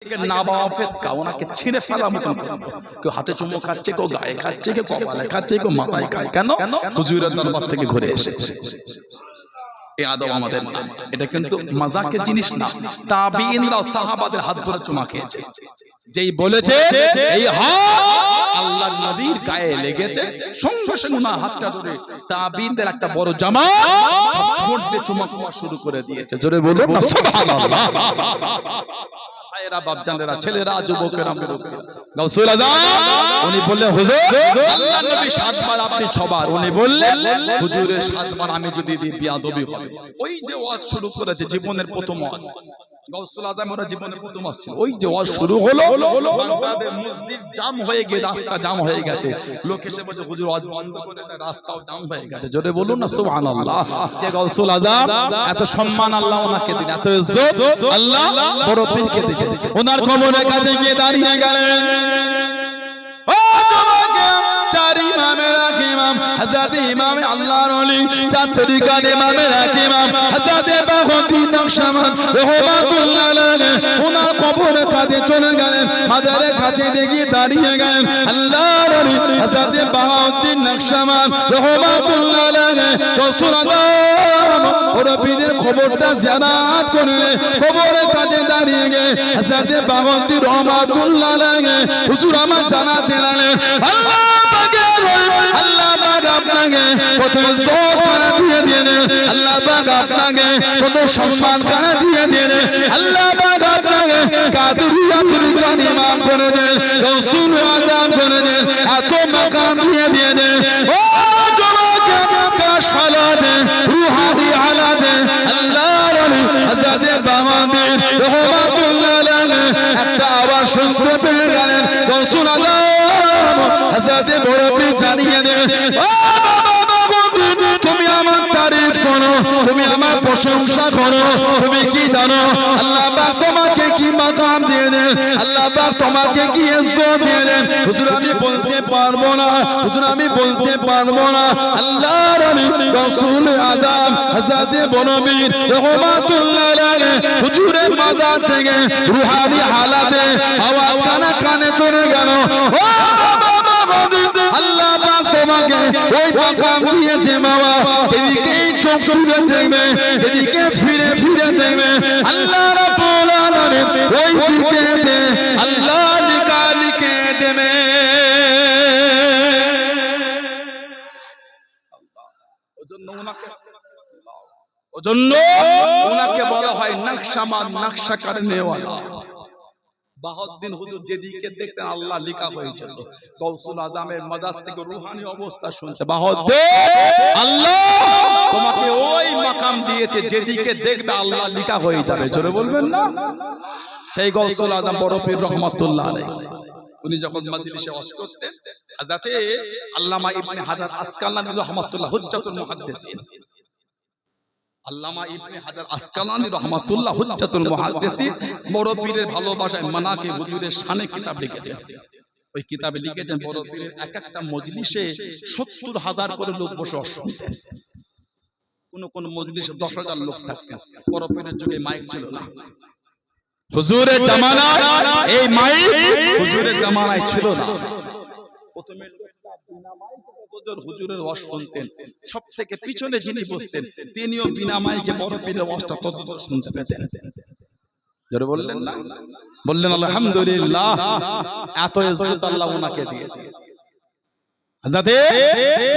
থেকে নাবাফেত কা ওনাকে ছিঁড়ে ফেলা মতন করতো। কেউ হাতে চুমো খাচ্ছে, কেউ গায়ে খাচ্ছে, কেউ কপালে খাচ্ছে, কেউ মাথায় খায়। কেন? হুজুরের দরবার থেকে ঘুরে এসেছে। এই আদব আমাদের না, এটা কিন্তু মাজাকের জিনিস না। তাবিঈনরা সাহাবাদের হাত ধরে চুমা খেয়েছে। যেই বলেছে এই হাত আল্লাহর নবীর গায়ে লেগেছে, সঙ্গে সঙ্গে ওনার হাতটা ধরে তাবিঈনদের একটা বড় জামাত ঠোঁট দিয়ে চুমা খাওয়া শুরু করে দিয়েছে। জোরে বলুন না সুবহানাল্লাহ। ভাইরা, বাপজানেরা, ছেলেরা, যুবকেরা, গাউসুল আজম উনি বললেন হুজুর আল্লাহর নবী 7 বার, আপনি 6 বার। উনি বললেন হুজুরের 7 বার আমি যদি দিই বিয়াদবি হবে। ওই যে ওয়াজ শুরু করেছে জীবনের প্রথম ওয়াজ, গাউসুল আজম ওরা জীবনের প্রথম ওয়াজ ছিল। ওই যে ওয়াজ শুরু হলো, বাগদাদের মসজিদ জাম হয়ে গিয়ে রাস্তা জাম হয়ে গেছে। লোক এসে বলছে হুজুর ওয়াজ বন্ধ করে দেন, রাস্তাও জাম হয়ে গেছে। জোরে বলুন না সুবহানাল্লাহ। যে গাউসুল আজম এত সম্মান আল্লাহ ওনাকে দিন, এত ইজ্জত আল্লাহ বড় পীরকে দিয়েছেন। ওনার কবরের কাছে গিয়ে দাঁড়িয়ে গেলেন। চার ইমামের ইমাম হযরত ইমামে আল্লাহর ওলি, চার তরিকার ইমামের ইমাম হযরত বাগদাদি নকশবন্দ রাহমাতুল্লাহ আলাইহি ওনার কবরের কাছে চলে গেলেন, মাজারের কাছে গিয়ে দাঁড়িয়ে গেলেন। আল্লাহর ওলি হযরত বাগদাদি নকশবন্দ রাহমাতুল্লাহ আলাইহি রাসূল আযম ওর পীরের কবরটা জিয়ারত করলেন। কবরের কাছে দাঁড়িয়ে গিয়ে হযরত বাগদাদি রাহমাতুল্লাহ আলাইহি হুজুর আমার জানাতে লাগলেন আল্লাহ আল্লাহ পাক আপনাকে কত ইজ্জত করে দিয়ে দেন, আল্লাহ পাক আপনাকে কত সম্মান করে দিয়ে দেন, আল্লাহ পাক আপনাকে কাদরিয়া তরিকার ইমাম করে দেন, রাসূল আযম করে দেন, এত মাকাম দিয়ে দেন। ও যুবক কাশ হালাতে রুহানি হালাতে আল্লাহর ওলি হযরত বাগদাদি রাহমাতুল্লাহ আলাইহি একটা আওয়াজ শুনতে পেয়ে গেলেন। রাসূল আযম হযরত বড় পীর জানিয়ে দেন, ও বাবা বাগদাদি তুমি আমার তারিফ করো, তুমি আমার প্রশংসা করো। তুমি কি জানো আল্লাহ পাক তোমাকে কি মাকাম দিয়ে দেন, আল্লাহ পাক তোমাকে কি ইজ্জত দিয়ে দেন। হুজুর আমি বলতে পারবো না, হুজুর আমি বলতে পারবো না। আল্লাহর ওলি রাসূল আযম হযরত বড় পীর রাহমাতুল্লাহ আলাইহি হুজুরের মাজার থেকে রুহানি হালাতে আওয়াজ কানে চলে গেল, ও আল্লাহ পাক তোমাকে ওই মাকাম দিয়েছে বাবা, যেদিকে চোখ তুলে দেখবে, যেদিকে ফিরে ফিরে দেখবে, আল্লাহ রাব্বুল আলামিন ওই দিকে আল্লাহ লিখে দেবে। ওজন্য ওনাকে বলা হয় নকশামান, নকশা করনে ওয়ালা। বাহাউদ্দিন হুজুর যেদিকে দেখতেন আল্লাহ লিখা হয়ে যেত। গাউসুল আজমের মাজার থেকে রুহানি অবস্থা শুনতে, বাহাউদ্দিন আল্লাহ তোমাকে ওই মাকাম দিয়েছে যেদিকে দেখবে আল্লাহ লিখা হয়ে যাবে। জোরে বলবেন না। সেই গাউসুল আজম বড় পীর রহমাতুল্লাহ আলাইহি উনি যখন মাজলিসে ওয়াজ করতেন, হযরত আল্লামা ইবনে হাজার আসকালানী রহমাতুল্লাহ হুজ্জাতুল মুহাদ্দিসিন, আল্লামা ইবনে হাজার আসকালানী রাহমাতুল্লাহ হুজ্জাতুল মুহাদ্দিসিন বড় পীরের ভালোবাসায় মানাকে হুজুরের শানে কিতাব লিখেছেন। ওই কিতাবে লিখেছেন বড় পীরের এক একটা মজলিসে ৭০,০০০ করে লোক বসে শুনতেন। কোন কোন মজলিসে ১০,০০০ লোক থাকতেন। বড় পীরের যুগে মাইক ছিল না, হুজুরের জামানায় এই মাইক হুজুরের জামানায় ছিল না। প্রথমে হুজুরের ওয়াজ শুনতেন, সব থেকে পিছনে যিনি বসতেন তিনিও বিনা মাইকে বড় পীরের ওয়াজটা তত শুনতে পেতেন। যারা বললেন না, বললেন আলহামদুলিল্লাহ, এত ইজ্জত আল্লাহ ওনাকে দিয়েছে। হযরত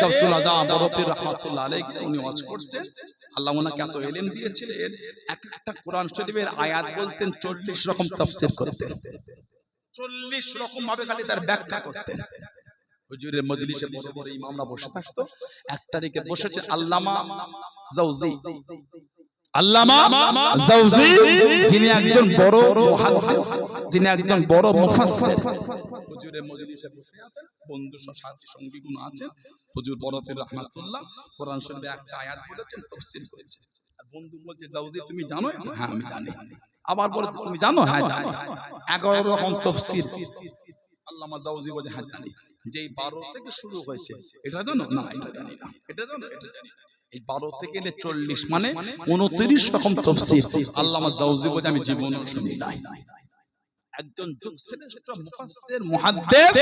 গাউসুল আজম বড় পীর রাহমাতুল্লাহ আলাইহি উনি ওয়াজ করছেন, আল্লাহ ওনাকে এত ইলম দিয়েছিলেন, এক একটা কোরআন শরীফের আয়াত বলতেন ৪০ রকম তাফসীর করতেন, ৪০ রকম ভাবে খালি তার ব্যাখ্যা করতেন। হুজুরের মজলিসে বড় বড় ইমামরা বসে থাকতো। এক তারিখে বসেছে আল্লামা জাওজি, আল্লামা জাওজি যিনি একজন বড় মুহাদ্দিস, যিনি একজন বড় মুফাসসির। হুজুরের মজলিসে বসে আছেন, বন্ধু সাথী সঙ্গীগুলো আছেন। হুজুর বড় পীর রহমাতুল্লাহ কোরআন শরীফে একটা আয়াত বলেছেন, তাফসীর করেছেন। আর বন্ধু বলছে জাওজি তুমি জানো? হ্যাঁ আমি জানি। আবার বলছে তুমি জানো? হ্যাঁ জানি। 11 রকম তাফসীর আল্লামা জাওজি বলে হ্যাঁ জানি। যেই 12 থেকে শুরু হয়েছে এটা জানো? না এটা জানি না। এটা জানো? এটা জানি না। এই 12 থেকে 40 মানে 29 রকম তাফসীর আল্লামা জাওজি বলে আমি জীবনে শুনি নাই। একজন যুগশ্রেষ্ঠ মুফাসসির মুহাদ্দিস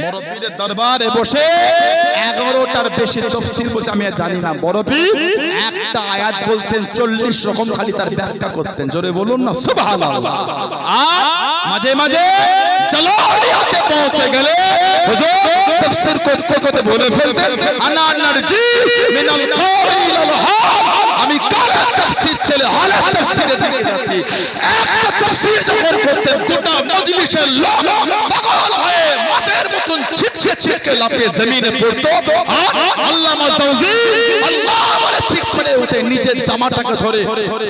বড় পীরের দরবারে বসে 11টার বেশি তাফসীর বলতে আমি জানি না, বড় পীর একটা আয়াত বলতেন 40 রকম খালি তার ব্যাখ্যা করতেন। জোরে বলুন না সুবহানাল্লাহ। আর মাঝে মাঝে জালালিয়াতে পৌঁছে গেলে হুজুর তাফসীর করতে করতে বলে ফেলতেন আনা নারজি মিনাল কওলি ইলাল হাল, আমি কারা তাফসীর ছেলে হালে তাফসীরে থেকে যাচ্ছি। একটা তাফসীর যখন করতে গোটা মজলিসের লোক পাগল হয়ে মাছের মতন ছিটকে ছিটকে লাফিয়ে জমিনে পড়তো। আর আল্লামা জাওজি আল্লাহ বলে ঠিক করে উঠে নিজের জামাটাকে ধরে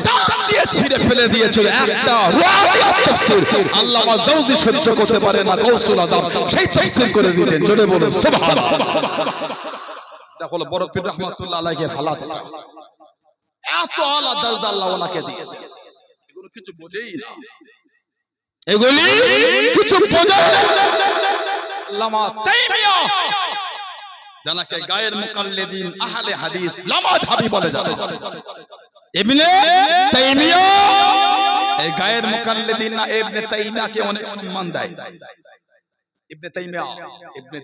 টান দিয়ে ছিঁড়ে ফেলে দিয়েছিল। একটা রাবিয়াত তাফসীর আল্লামা জাওজি সহ্য করতে পারে না, গৌসুল আযম সেই তাফসীর করে দিলেন। জোরে বলুন সুবহানাল্লাহ। দেখো বড় পীর রাহমাতুল্লাহ আলাইহির হালাত, এত আলা দরজা আল্লাহ ওনাকে দিয়েছে, এগুলো কিছু বোঝেই না, এগুলি কিছু বোঝে না। আল্লামা তাইমিয়া জানাকে গায়ের মুকাল্লিদিন আহলে হাদিস লামাযহাবি বলে যাবে। ইবনে তাইমিয়া এই গায়ের মুকাল্লিদিন না ইবনে তাইমিয়াকে অনেক সম্মান দেয়। ইবনে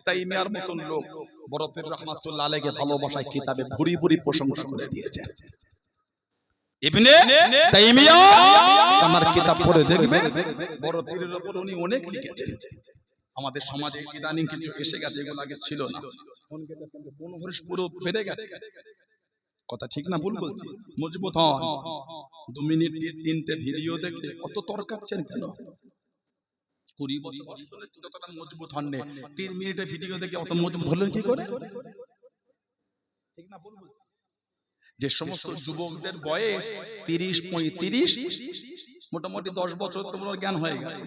তাইমিয়ার মতন লোক বড় পীর রাহমাতুল্লাহ আলাইহিকে ভালোবাসায় কিতাবে ভুরি ভুরি প্রশংসা করে দিয়েছে। ইবনে তাইমিয়া আমার কিতাব পড়ে দেখবে, বড় পীরের উপর উনি অনেক লিখেছেন। আমাদের সমাজে ইদানিং কিছু এসে গেছে, এগুলো আগে ছিল না, পুরো বেড়ে গেছে। কথা ঠিক না ভুল বলছি? মজবুত হন। 2 মিনিট 3টে ভিডিও দেখে অত তর্কাচ্ছেন কেন? 20 বছর বয়সে যতটা মজবুত হন নে, 3 মিনিটের ভিডিও দেখে অত মজবুত হলেন কি করে? ঠিক না ভুল বলছি? যে সমস্ত যুবকদের বয়স 30-35, মোটামুটি 10 বছর তোমার জ্ঞান হয়ে গেছে।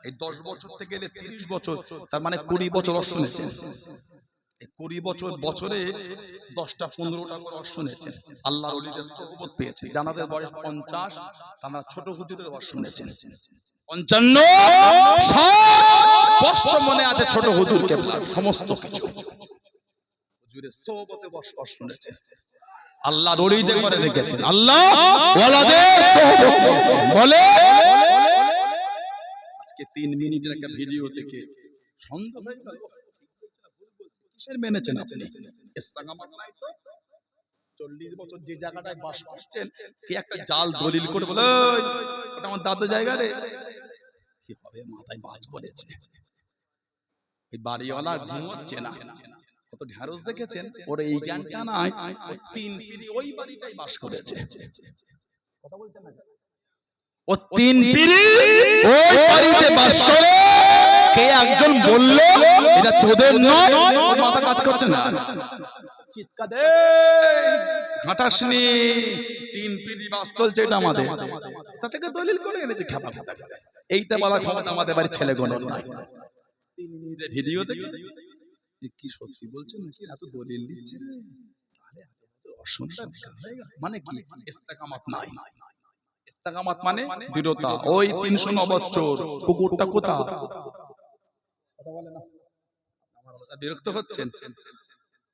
এই 10 বছর থেকে 30 বছর, তার মানে 20 বছর অর্থ শুনেছেন। এই 20 বছর বছরে 10টা 15টা করে অর্থ শুনেছেন। আল্লাহর ওলিদের সোহবত পেয়েছে। জানাদের বয়স 50, তারা ছোট হুজুরের অর্থ শুনেছেন। 55 স্পষ্ট মনে আছে ছোট হুজুর কেবলার সমস্ত কিছু হুজুরের সোহবতে অর্থ শুনেছেন। আল্লাহর ওলিদের করে রেখেছেন, আল্লাহ ওয়ালাদের সোহবত পেয়েছেন বলে। আজকে 3 মিনিটের একটা ভিডিও দেখে সন্দেহ হয়ে গেল, কিসের মেনেছেন আপনি? ইস্তেকামাত নাই তো? 40 বছর যে জায়গাটায় বাস করছেন, কি একটা জাল দলিল করে বলে ওটা আমার দাদু জায়গা রে, কি হবে মাথায় বাজ পড়েছে। এই বাড়িওয়ালা ঘুমোচ্ছে না, কত ঢ্যাঁড়স দেখেছেন, ওর এই জ্ঞানটা নাই, 3 পিঁড়ি ওই বাড়িটাই বাস করেছে। কথা বলছেন না? ও 3 পিঁড়ি ওই বাড়িতে বাস করে। কে একজন বলল এটা তোদের নয়, মাথা কাজ করছে না, চিৎকার দে ঘাটাসনি 3 পিঁড়ি বাস চলছে, এটা আমাদের। তা থেকে দলিল করে এনেছে খাবা খাবা। এইটা বলা ক্ষমতা আমাদের বাড়ির ছেলেগুলোর নাই। 3 মিনিটের ভিডিও দেখে কি সত্যি বলছেন নাকি এত দলিল দিচ্ছে রে? তাহলে এত অসুবিধা হয়ে গেল। মানে কি? ইস্তেকামাত নাই। ইস্তেকামাত মানে দৃঢ়তা। ওই 309 বছর কুকুরটা কোথা? কথা বলে না, আপনারা বিরক্ত হচ্ছেন।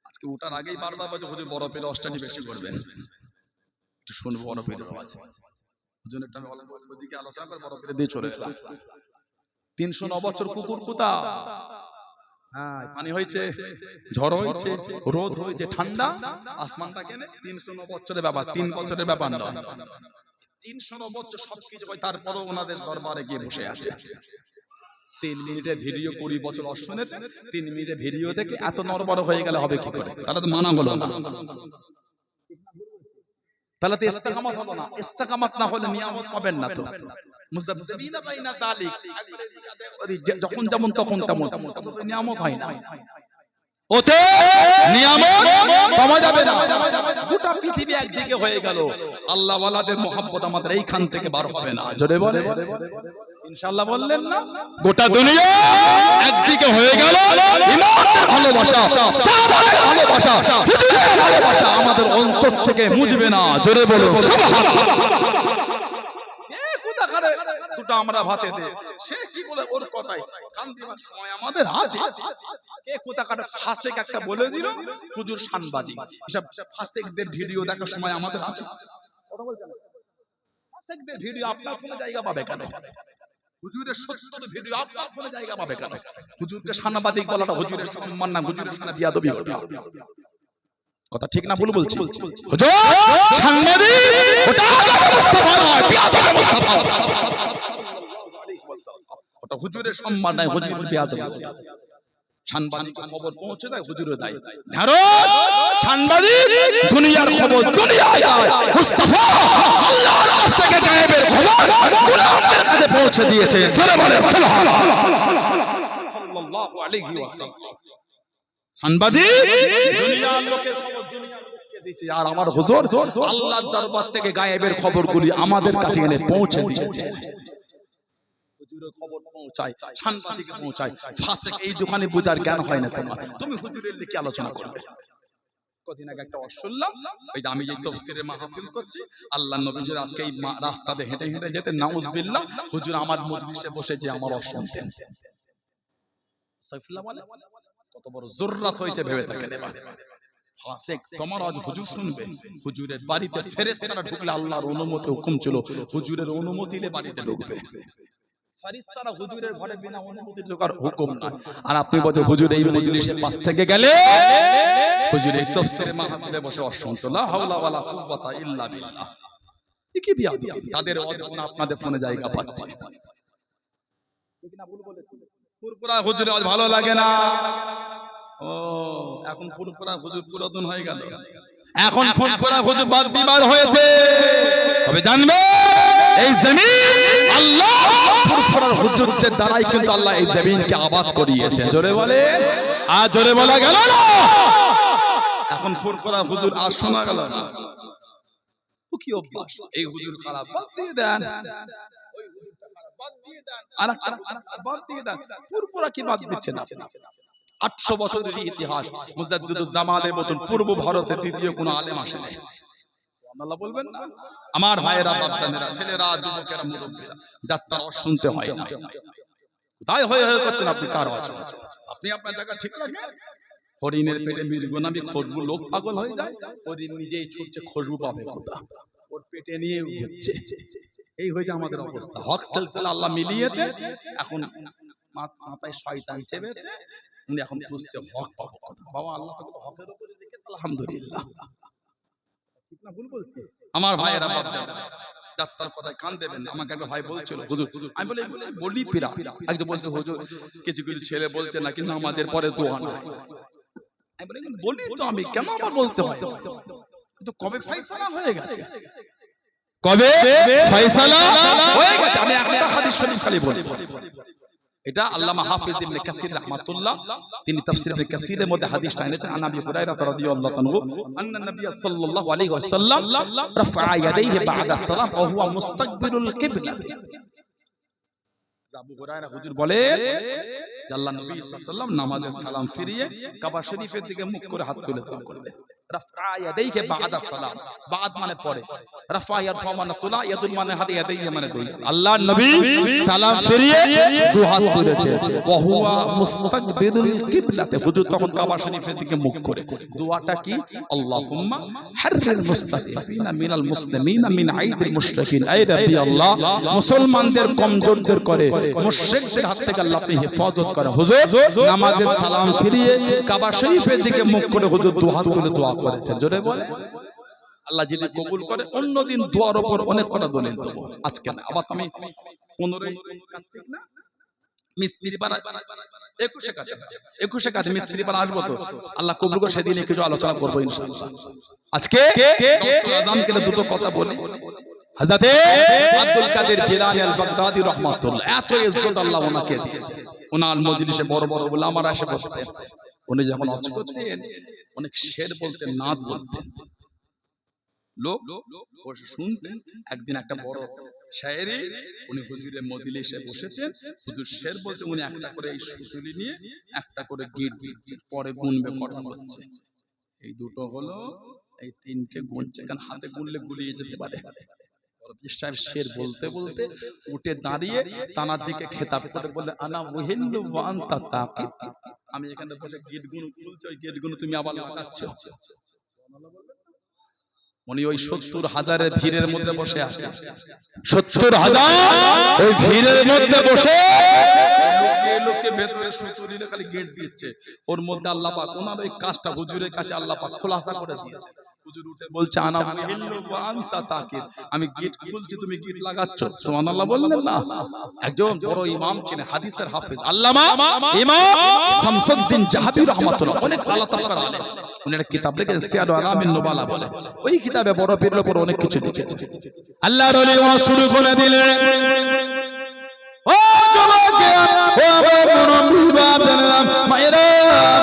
আজকে উঠার আগেই বারবার বলে হুজুর বড় পেলে অষ্টানি বেশি করবেন, একটু শুনবো বড় পেলে আওয়াজ। হুজুর একটা আমি ওদিকে আলোচনা করে বড় পেলে দিয়ে চলে এলাম। 309 বছর কুকুর কোথা? হ্যাঁ, পানি হয়েছে, ঝড় হয়েছে, রোদ হয়েছে, ঠান্ডা, আসমানটা কেনে 309 বছরের ব্যাপার, 3 বছরের ব্যাপার নয়। 309 বছর সবকিছু হয়, তারপরও ওনাদের দরবারে গিয়ে বসে আছে। 3 মিনিটের ভিডিও 20 বছর অর্থ শুনেছে। 3 মিনিটের ভিডিও দেখে এত নড়বড় হয়ে গেলে হবে কি করে? তাহলে তো মানা হলো না, তাহলে তো ইস্তেকামাত হলো না। ইস্তেকামাত না হলে নিয়ামত পাবেন না তো। মুযাবযাবিনা বাইনা যালিক, যখন যেমন তখন তেমন, অত নিয়ামত হয় না, ওতে নিয়ামত পাওয়া যাবে না। গোটা পৃথিবী একদিকে হয়ে গেল, আল্লাহ ওয়ালাদের মহব্বত আমাদের এইখান থেকে বার হবে না। জোরে বলে ইনশাআল্লাহ বললেন না? গোটা দুনিয়া একদিকে হয়ে গেল, ইমানের ভালোবাসা, সাহাবাদের ভালোবাসা, হুজুরের ভালোবাসা আমাদের অন্তর থেকে মুছবে না। জোরে বলো সুবহানাল্লাহ। দুটো আমরা ভাতে দে, সে কি বলে ওর কথাই কান দিবার সময় আমাদের আছে। কে কোথা কাটা ফাসেক একটা বলে দিল, হুজুর সাংবাদিক, এসব ফাসেকদের ভিডিও দেখার সময় আমাদের আছে। কথা বলছেন না? ফাসেকদের ভিডিও আপনার ফোনে জায়গা পাবে কেন? হুজুরের 70 ভিডিও আপনার ফোনে জায়গা পাবে কেন? হুজুরকে সাংবাদিক বলাটা হুজুরের সম্মান না, হুজুরের সামনে বিয়াদবি ওটা। কথা ঠিক না ভুল বলছি? হুজুর সাংবাদিক ওটা মুস্তাফা নয়, বিয়াদব মুস্তাফা ওটা হুজুরের সম্মান নাই, হুজুরের বিয়াদবি। সাংবাদিক খবর পৌঁছে দেয়, হুজুরের দায় ধারো সাংবাদিক দুনিয়ার খবর দুনিয়ায় যায়, মুস্তাফা আল্লাহর কাছ থেকে গায়েবের খবর গোলামদের কাছে পৌঁছে দিয়েছে। জোরে বলে সুবহানাল্লাহ সাল্লাল্লাহু আলাইহি ওয়াসাল্লাম। সাংবাদিক দুনিয়ার লোকের খবর দুনিয়ার লোককে দিয়েছে, আর আমার হুজুর আল্লাহর দরবার থেকে গায়েবের খবরগুলি আমাদের কাছে এনে পৌঁছে দিয়েছে। হুজুরের খবর পৌঁছায়, সাংবাদিকে পৌঁছায়। ফাসিক এই দোকানে বুঝার জ্ঞান হয় না তোমার, তুমি হুজুরের দিকে আলোচনা করবে। কদিন আগে একটা শুনলাম, এই যে আমি যে তাফসীরে মাহফিল করছি, আল্লাহর নবী যদি আজকে এই রাস্তাতে হেঁটে হেঁটে যেতেন, নাউজুবিল্লাহ, হুজুর আমার মজলিসে বসে যে আমার শুনতেন। সাইফুল্লাহ বলে কত বড় জুররাত হয়েছে ভেবে থাকেন। এবার ফাসিক তোমার আজ হুজুর শুনবে, হুজুরের বাড়িতে ফেরেশতারা ঢুকলে আল্লাহর অনুমতি হুকুম ছিল হুজুরের অনুমতি নিয়ে বাড়িতে ঢুকবে। ফেরেশতারা হুজুরের ঘরে বিনা অনুমতি ঢোকার হুকুম নাই। আর আপনি বলছেন হুজুর এই মজলিসের পাশ থেকে গেলে হুজুর এই তাফসীরে মাহফিলে বসে অশুনতো, লা হাওলা ওয়ালা কুওয়াতা ইল্লা বিল্লাহ। কি বিয়াদবি, তাদের অদগুণ আপনাদের ফোনে জায়গা পাচ্ছে। ঠিক না ভুল বলেছি? পুরপুরা হুজুর আজ ভালো লাগে না। ও এখন পুরপুরা হুজুর পুরাতন হয়ে গেল, এখন পুরপুরা হুজুর বাদ বিবার হয়েছে। তবে জানবে এই জমিন আল্লাহ পুরপুরার হুজুরদের দ্বারাই কিন্তু আল্লাহ এই জমিনকে আবাদ করিয়েছেন। জোরে বলে, আর জোরে বলা গেল না। এখন পুরপুরা হুজুর আর শোনা গেল না। কি অভ্যাস, এই হুজুর খারাপ, বাদ দিয়ে দেন। ওই হুজুরটা খারাপ, বাদ দিয়ে দেন। আর বাদ দিয়ে দেন। পুরপুরা কি বাদ দিচ্ছেন আপনি? 800 বছরের ইতিহাস, মুজাদ্দিদুজ জামানের মতন পূর্ব ভারতে দ্বিতীয় কোনো আলেম আসে নাই। সুবহানাল্লাহ বলবেন না? আমার ভাইয়েরা, বাপজানেরা, ছেলেরা, যুবকেরা, মুরব্বিরা, যাত্রা শুনতে হয় না। তাই হয়ে করছেন আপনি, কার আওয়াজ শুনছেন আপনি? আপনার জায়গা ঠিক লাগে। হরিণের পেটে মৃগনাবি খুশবু, লোক পাগল হয়ে যায়। হরিণ নিজেই ছুটছে, খুশবু পাবে কোথা? ওর পেটে নিয়ে হচ্ছে। এই হয়েছে আমাদের অবস্থা। হক সিলসিলা আল্লাহ মিলিয়েছে, এখন মাথায় শয়তান চেপেছে, উনি এখন খুঁজছে হক পাবো। বাবা আল্লাহ তাকে হকের উপরে রেখেছে, আলহামদুলিল্লাহ। ঠিক না ভুল বলছি? আমার ভাইয়েরা, বাপজানেরা, যাত্রার কথায় কান দেবেন না। আমাকে একটা ভাই বলছিল হুজুর, আমি বলি পিরা, একজন বলছে হুজুর কিছু কিছু ছেলে বলছে নাকি নামাজের পরে দোয়া না। আমি বলি তো আমি কেন আবার বলতে হয়? তো কবে ফয়সালা হয়ে গেছে, কবে ফয়সালা হয়ে গেছে। আমি একটা হাদিস শরীফ খালি বলি, এটা আল্লামা হাফিজ ইবনে কাসির রাহমাতুল্লাহ তিনি তাফসীর ইবনে কাসিরের মধ্যে হাদিসটা এনেছেন। আবু হুরায়রা রাদিয়াল্লাহু আনহু আন্না নবী সাল্লাল্লাহু আলাইহি ওয়াসাল্লাম রাফা ইয়াদাইহি বা'দা সালাম ওয়া হুয়া মুস্তাকবিলুল কিবলা। আবু হুরায়রা হুজুর বলে যে আল্লাহর নবী সাল্লাল্লাহু আলাইহি ওয়াসাল্লাম নামাজে সালাম ফিরিয়ে কাবা শরীফের দিকে মুখ করে হাত তুলে দোয়া করলেন। রাফা ইয়াদাইহি বা'দা সালাম, বা'দ মানে পরে, রাফা ইয়ারফা মানে তোলা, ইয়াদুল মানে হাত, ইয়াদাইহি মানে দুই হাত। আল্লাহর নবী সালাম ফিরিয়ে দুই হাত তুলেছেন, ওয়া হুয়া মুস্তাকবিলুল কিবলাতে, হুজুর তখন কাবা শরীফের দিকে মুখ করে। দোয়াটা কি? আল্লাহুম্মা হাররিল মুস্তাযিফিনা মিনাল মুসলিমিনা মিন আইদিল মুশরিকিন। আই রাব্বি আল্লাহ, মুসলমানদের কমজোরদের করে মুশরিকদের হাত থেকে আল্লাহ আপনি হেফাজত করেন। হুজুর নামাজে সালাম ফিরিয়ে কাবা শরীফের দিকে মুখ করে হুজুর দুই হাত তুলে দোয়া করেছেন। জোরে বলে আল্লাহ যদি কবুল করে অন্যদিন দোয়ার উপর অনেক কথা দলিল দেব। আজকে না, আবার আমি 15 কার্তিক না মিস্ত্রি পাড়া 21 কাছে মিস্ত্রি পাড়া আসবো, তো আল্লাহ কবুল করে সেদিন কিছু আলোচনা করবো ইনশাআল্লাহ। আজকে আযান কেলে দুটো কথা বলি। হযরতে আব্দুল কাদের জিলানী আল বাগদাদি রাহমাতুল্লাহ, এত ইজ্জত আল্লাহ ওনাকে দিয়েছেন। ওনার মজলিসে বড় বড় উলামারা এসে বসতেন। উনি যখন ওয়াজ করতেন অনেক শের বলতেন, নাত বলতেন, লোক বসে শুনতেন। একদিন একটা বড় শায়েরি উনি হুজুরের মজলিসে বসেছেন, হুজুর শের বলছে, উনি একটা করে এই সুতুলি নিয়ে একটা করে গিট দিচ্ছেন, পরে গুনবে কটা হচ্ছে। এই দুটো হলো, এই তিনটে গুনছে, কারণ হাতে গুনলে গুলিয়ে যেতে পারে। সাহেব শের বলতে বলতে উঠে দাঁড়িয়ে তানার দিকে খেতাব করে বলে, আনা ওয়াহিল্লু ওয়া আনতা তাকিদ, আমি এখানে বসে গেট গুলো খুলছি, ওই গেট গুলো তুমি আবার লাগাচ্ছ। উনি ওই 70,000-এর ভিড়ের মধ্যে বসে আছে, 70,000 ওই ভিড়ের মধ্যে বসে লুকিয়ে লুকিয়ে ভেতরে সুতুরিনে খালি গেট দিচ্ছে। ওর মধ্যে আল্লাহ পাক ওনার ওই কাজটা হুজুরের কাছে আল্লাহ পাক খোলাসা করে দিয়েছে। হুজুর উঠে বলছে আনা মুহিল্লু ওয়া আনতা তাকির, আমি গেট খুলছি তুমি গেট লাগাচ্ছ। সুবহানাল্লাহ বললেন না? একজন বড় ইমাম ছিলেন, হাদিসের হাফেজ আল্লামা ইমাম শামসুদ্দিন জাহাবি রাহমাতুল্লাহ, অনেক আল্লাহ তাআলার আলেম। উনি একটা কিতাব লিখেছেন সিয়ারু আলামিন নুবালা বলে। ওই কিতাবে বড় পীরের উপর অনেক কিছু লিখেছে। আল্লাহর ওলি ওয়াজ শুরু করে দিলেন। ও যুবকেরা, ও আমার মুরব্বি বাপজানেরা, মায়েরা,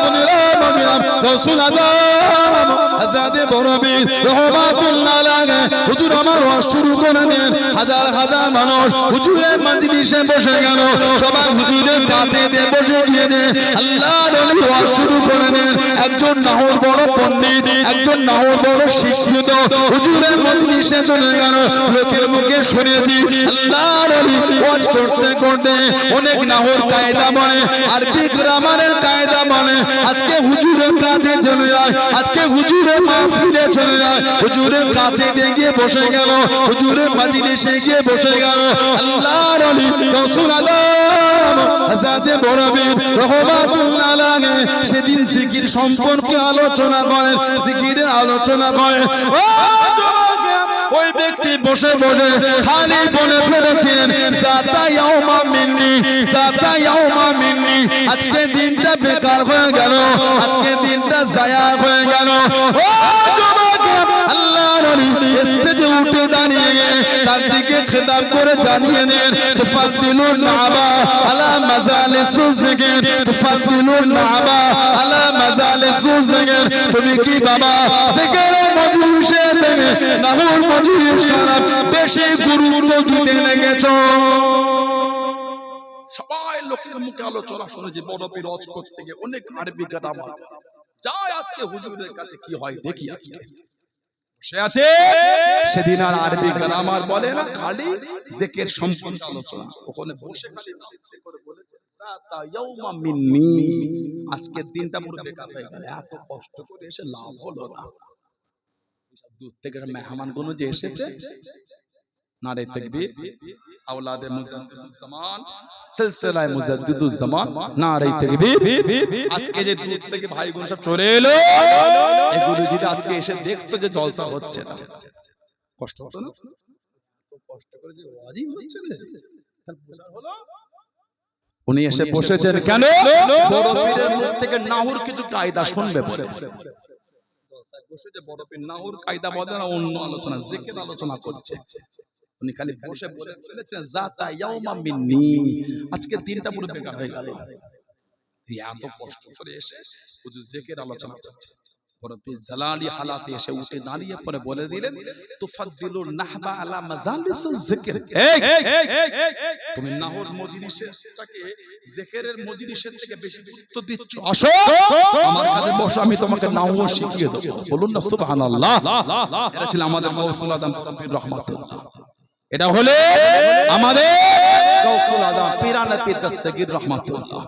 বোনেরা, বাবারা, রাসূল আযম আজাদে বড় পীর রাহমাতুল্লাহ আলাইহি হুজুর আমার ওয়াজ শুরু করে দেন। হাজার হাজার মানুষ হুজুরের মজলিসে বসে গেল, সবাই হুজুরের কাছে বসে গিয়ে আল্লাহর ওলি ওয়াজ শুরু করে দেন। একজন নাহর বড় পণ্ডিত, একজন নাহর বড় শিক্ষিত হুজুরের মজলিসে চলে গেল। লোকের মুখে শুনেছি আল্লাহর ওলি ওয়াজ করতে করতে অনেক নাহর কায়দা বলে, আরবি গ্রামারের কায়দা বলে। আজকে হুজুরের কাছে চলে যায়, আজকে হুজুরের মাহফিলে চলে যায়, হুজুরের কাছে গিয়ে বসে গেল, হুজুরের মজলিসে গিয়ে বসে গেল। আল্লাহর ওলি রাসূল আযম হযরতে বড় পীর রাহমাতুল্লাহ আলাইহি সেদিন জিকির সম্পর্কে আলোচনা করেন, জিকিরের আলোচনা করেন। ও যুবক, ওই ব্যক্তি বসে বসে খালি বলে ফেলেছিলেন যাতা ইয়াউমা মিন্নি, যাতা ইয়াউমা মিন্নি, আজকে দিনটা বেকার হয়ে গেল, আজকে দিনটা জায়া হয়ে গেল। ও যুবক, আল্লাহর ওলি স্টেজে উঠে দাঁড়িয়ে তার দিকে খেতাব করে জানিয়ে দেন তুফাদ্দিলুন নাবা আলা মাজালিসুজ জিকির, তুফাদ্দিলুন নাবা আলা মাজালিসুজ জিকির। তুমি কি বাবা জিকিরের মজলিসে থেকে নাহর মজলিস খারাপ বেশি গুরুত্ব দিতে লেগেছো? সবাই লোকের মুখে আলোচনা শুনে যে বড় পীর ওয়াজ করতে গিয়ে অনেক আরবি গ্রামার যায়। আজকে হুজুরের কাছে কি হয় দেখি। আজকে বসে আছে, সেদিন আর আরবি গ্রামার বলে না, খালি জিকির সম্পর্কে আলোচনা। ওখানে বসে খালি আস্তে করে বলেছে যাতা ইয়াউমা মিন্নি, আজকের দিনটা পুরো বেকার হয়ে গেল, এত কষ্ট করে এসে লাভ হলো না। দূর থেকে মেহমানগুলো যে এসেছে, নারে তাকবীর, আওলাদে মুজাদ্দিদুজ জামান, সিলসিলায়ে মুজাদ্দিদুজ জামান, নারে তাকবীর। আজকে যে দূর থেকে ভাইগুলো সব চলে এলো, এগুলো যদি আজকে এসে দেখতো যে জলসা হচ্ছে না, কষ্ট হতো না? তো কষ্ট করে যে ওয়াজই হচ্ছে না, তাহলে বোঝা হলো উনি এসে বসেছেন কেন? বড় পীরের মুখ থেকে নাহুর কিছু কায়দা শুনবে বলে। বসে যে বড় পীর নাহুর কায়দা বলে না, অন্য আলোচনা জিকির আলোচনা করছে। উনি খালি বসে বলে ফেলেছেন যাতা ইয়াউমা মিন্নি, আজকে দিনটা পুরো বেকার হয়ে গেল। এত কষ্ট করে এসে হুজুর জিকির আলোচনা করছে। বড় পীর জালালি হালাতে এসে উঠে দাঁড়িয়ে পরে বলে দিলেন তুফাদ্দিলুন নাহবা আলা মাজালিসুজ জিকির। তুমি নাহর মজলিসটাকে জিকিরের মজলিসের থেকে বেশি গুরুত্ব দিচ্ছ, আসো আমার কাছে বসো, আমি তোমাকে নাহর শিখিয়ে দেব। বলুন না সুবহানাল্লাহ। এটা ছিল আমাদের গাউসুল আজম পীর রাহমাতুল্লাহ। এটা হলে আমাদের গাউসুল আজম পীরানে পীর দস্তগীর রাহমাতুল্লাহ।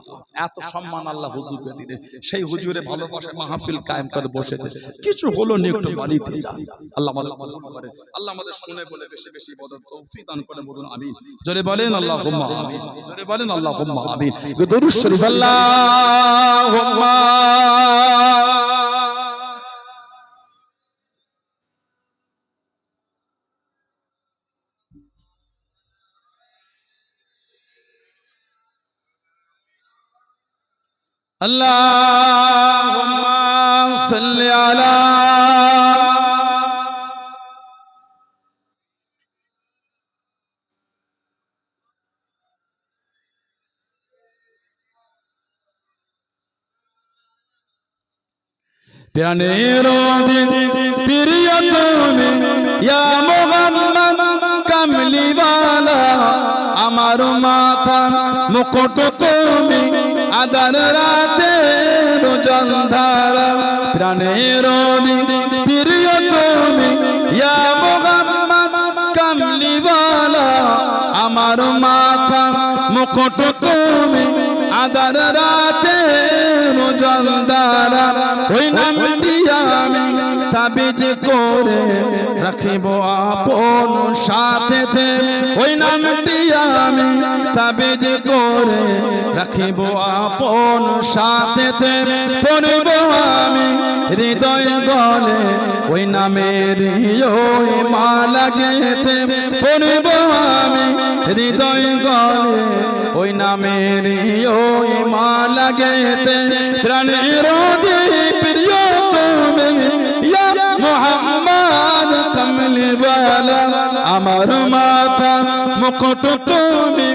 এত সম্মান আল্লাহ হুজুরকে দিলেন, সেই হুজুরে ভালোবাসা মাহফিল কায়েম করে বসেছে। কিছু হলো নি, একটু বাড়িতে যান। আল্লাহ আমাদের কবুল করে, আল্লাহ আমাদের শুনে বলে বেশি বেশি বলার তৌফিক দান করে। বলুন আমিন। জোরে বলেন আল্লাহুম্মা আমিন, জোরে বলেন আল্লাহুম্মা আমিন। দরুদ শরীফ আল্লাহুম্মা اللهم صل على প্রাণের প্রিয় তুমি ইয়া মুহাম্মদ কামলিওয়ালা, আমার মাথা মুকুট তুমি আদার রাতে রোজন্ধারা। প্রাণের প্রিয় তুমি ইয়া মুহাম্মদ কামলিওয়ালা, আমার মাথা মুকুট তুমি আদার রাতে রোজন্ধারা। ওই নামটি আমি তাবিজ করে রাখিব আপন সাথেতে ওই নামটি আমি তাবিজ করে রাখিব আপন সাথেতে পড়ব আমি হৃদয় গলে ওই নামের ওই মালা গেঁথে পড়ব আমি হৃদয় গলে ওই নামের ওই মালা গেঁথে প্রাণের প্রিয় তুমি ইয়া মুহাম্মদ কমলি ওয়ালা আমার মাথা মুকুট তুমি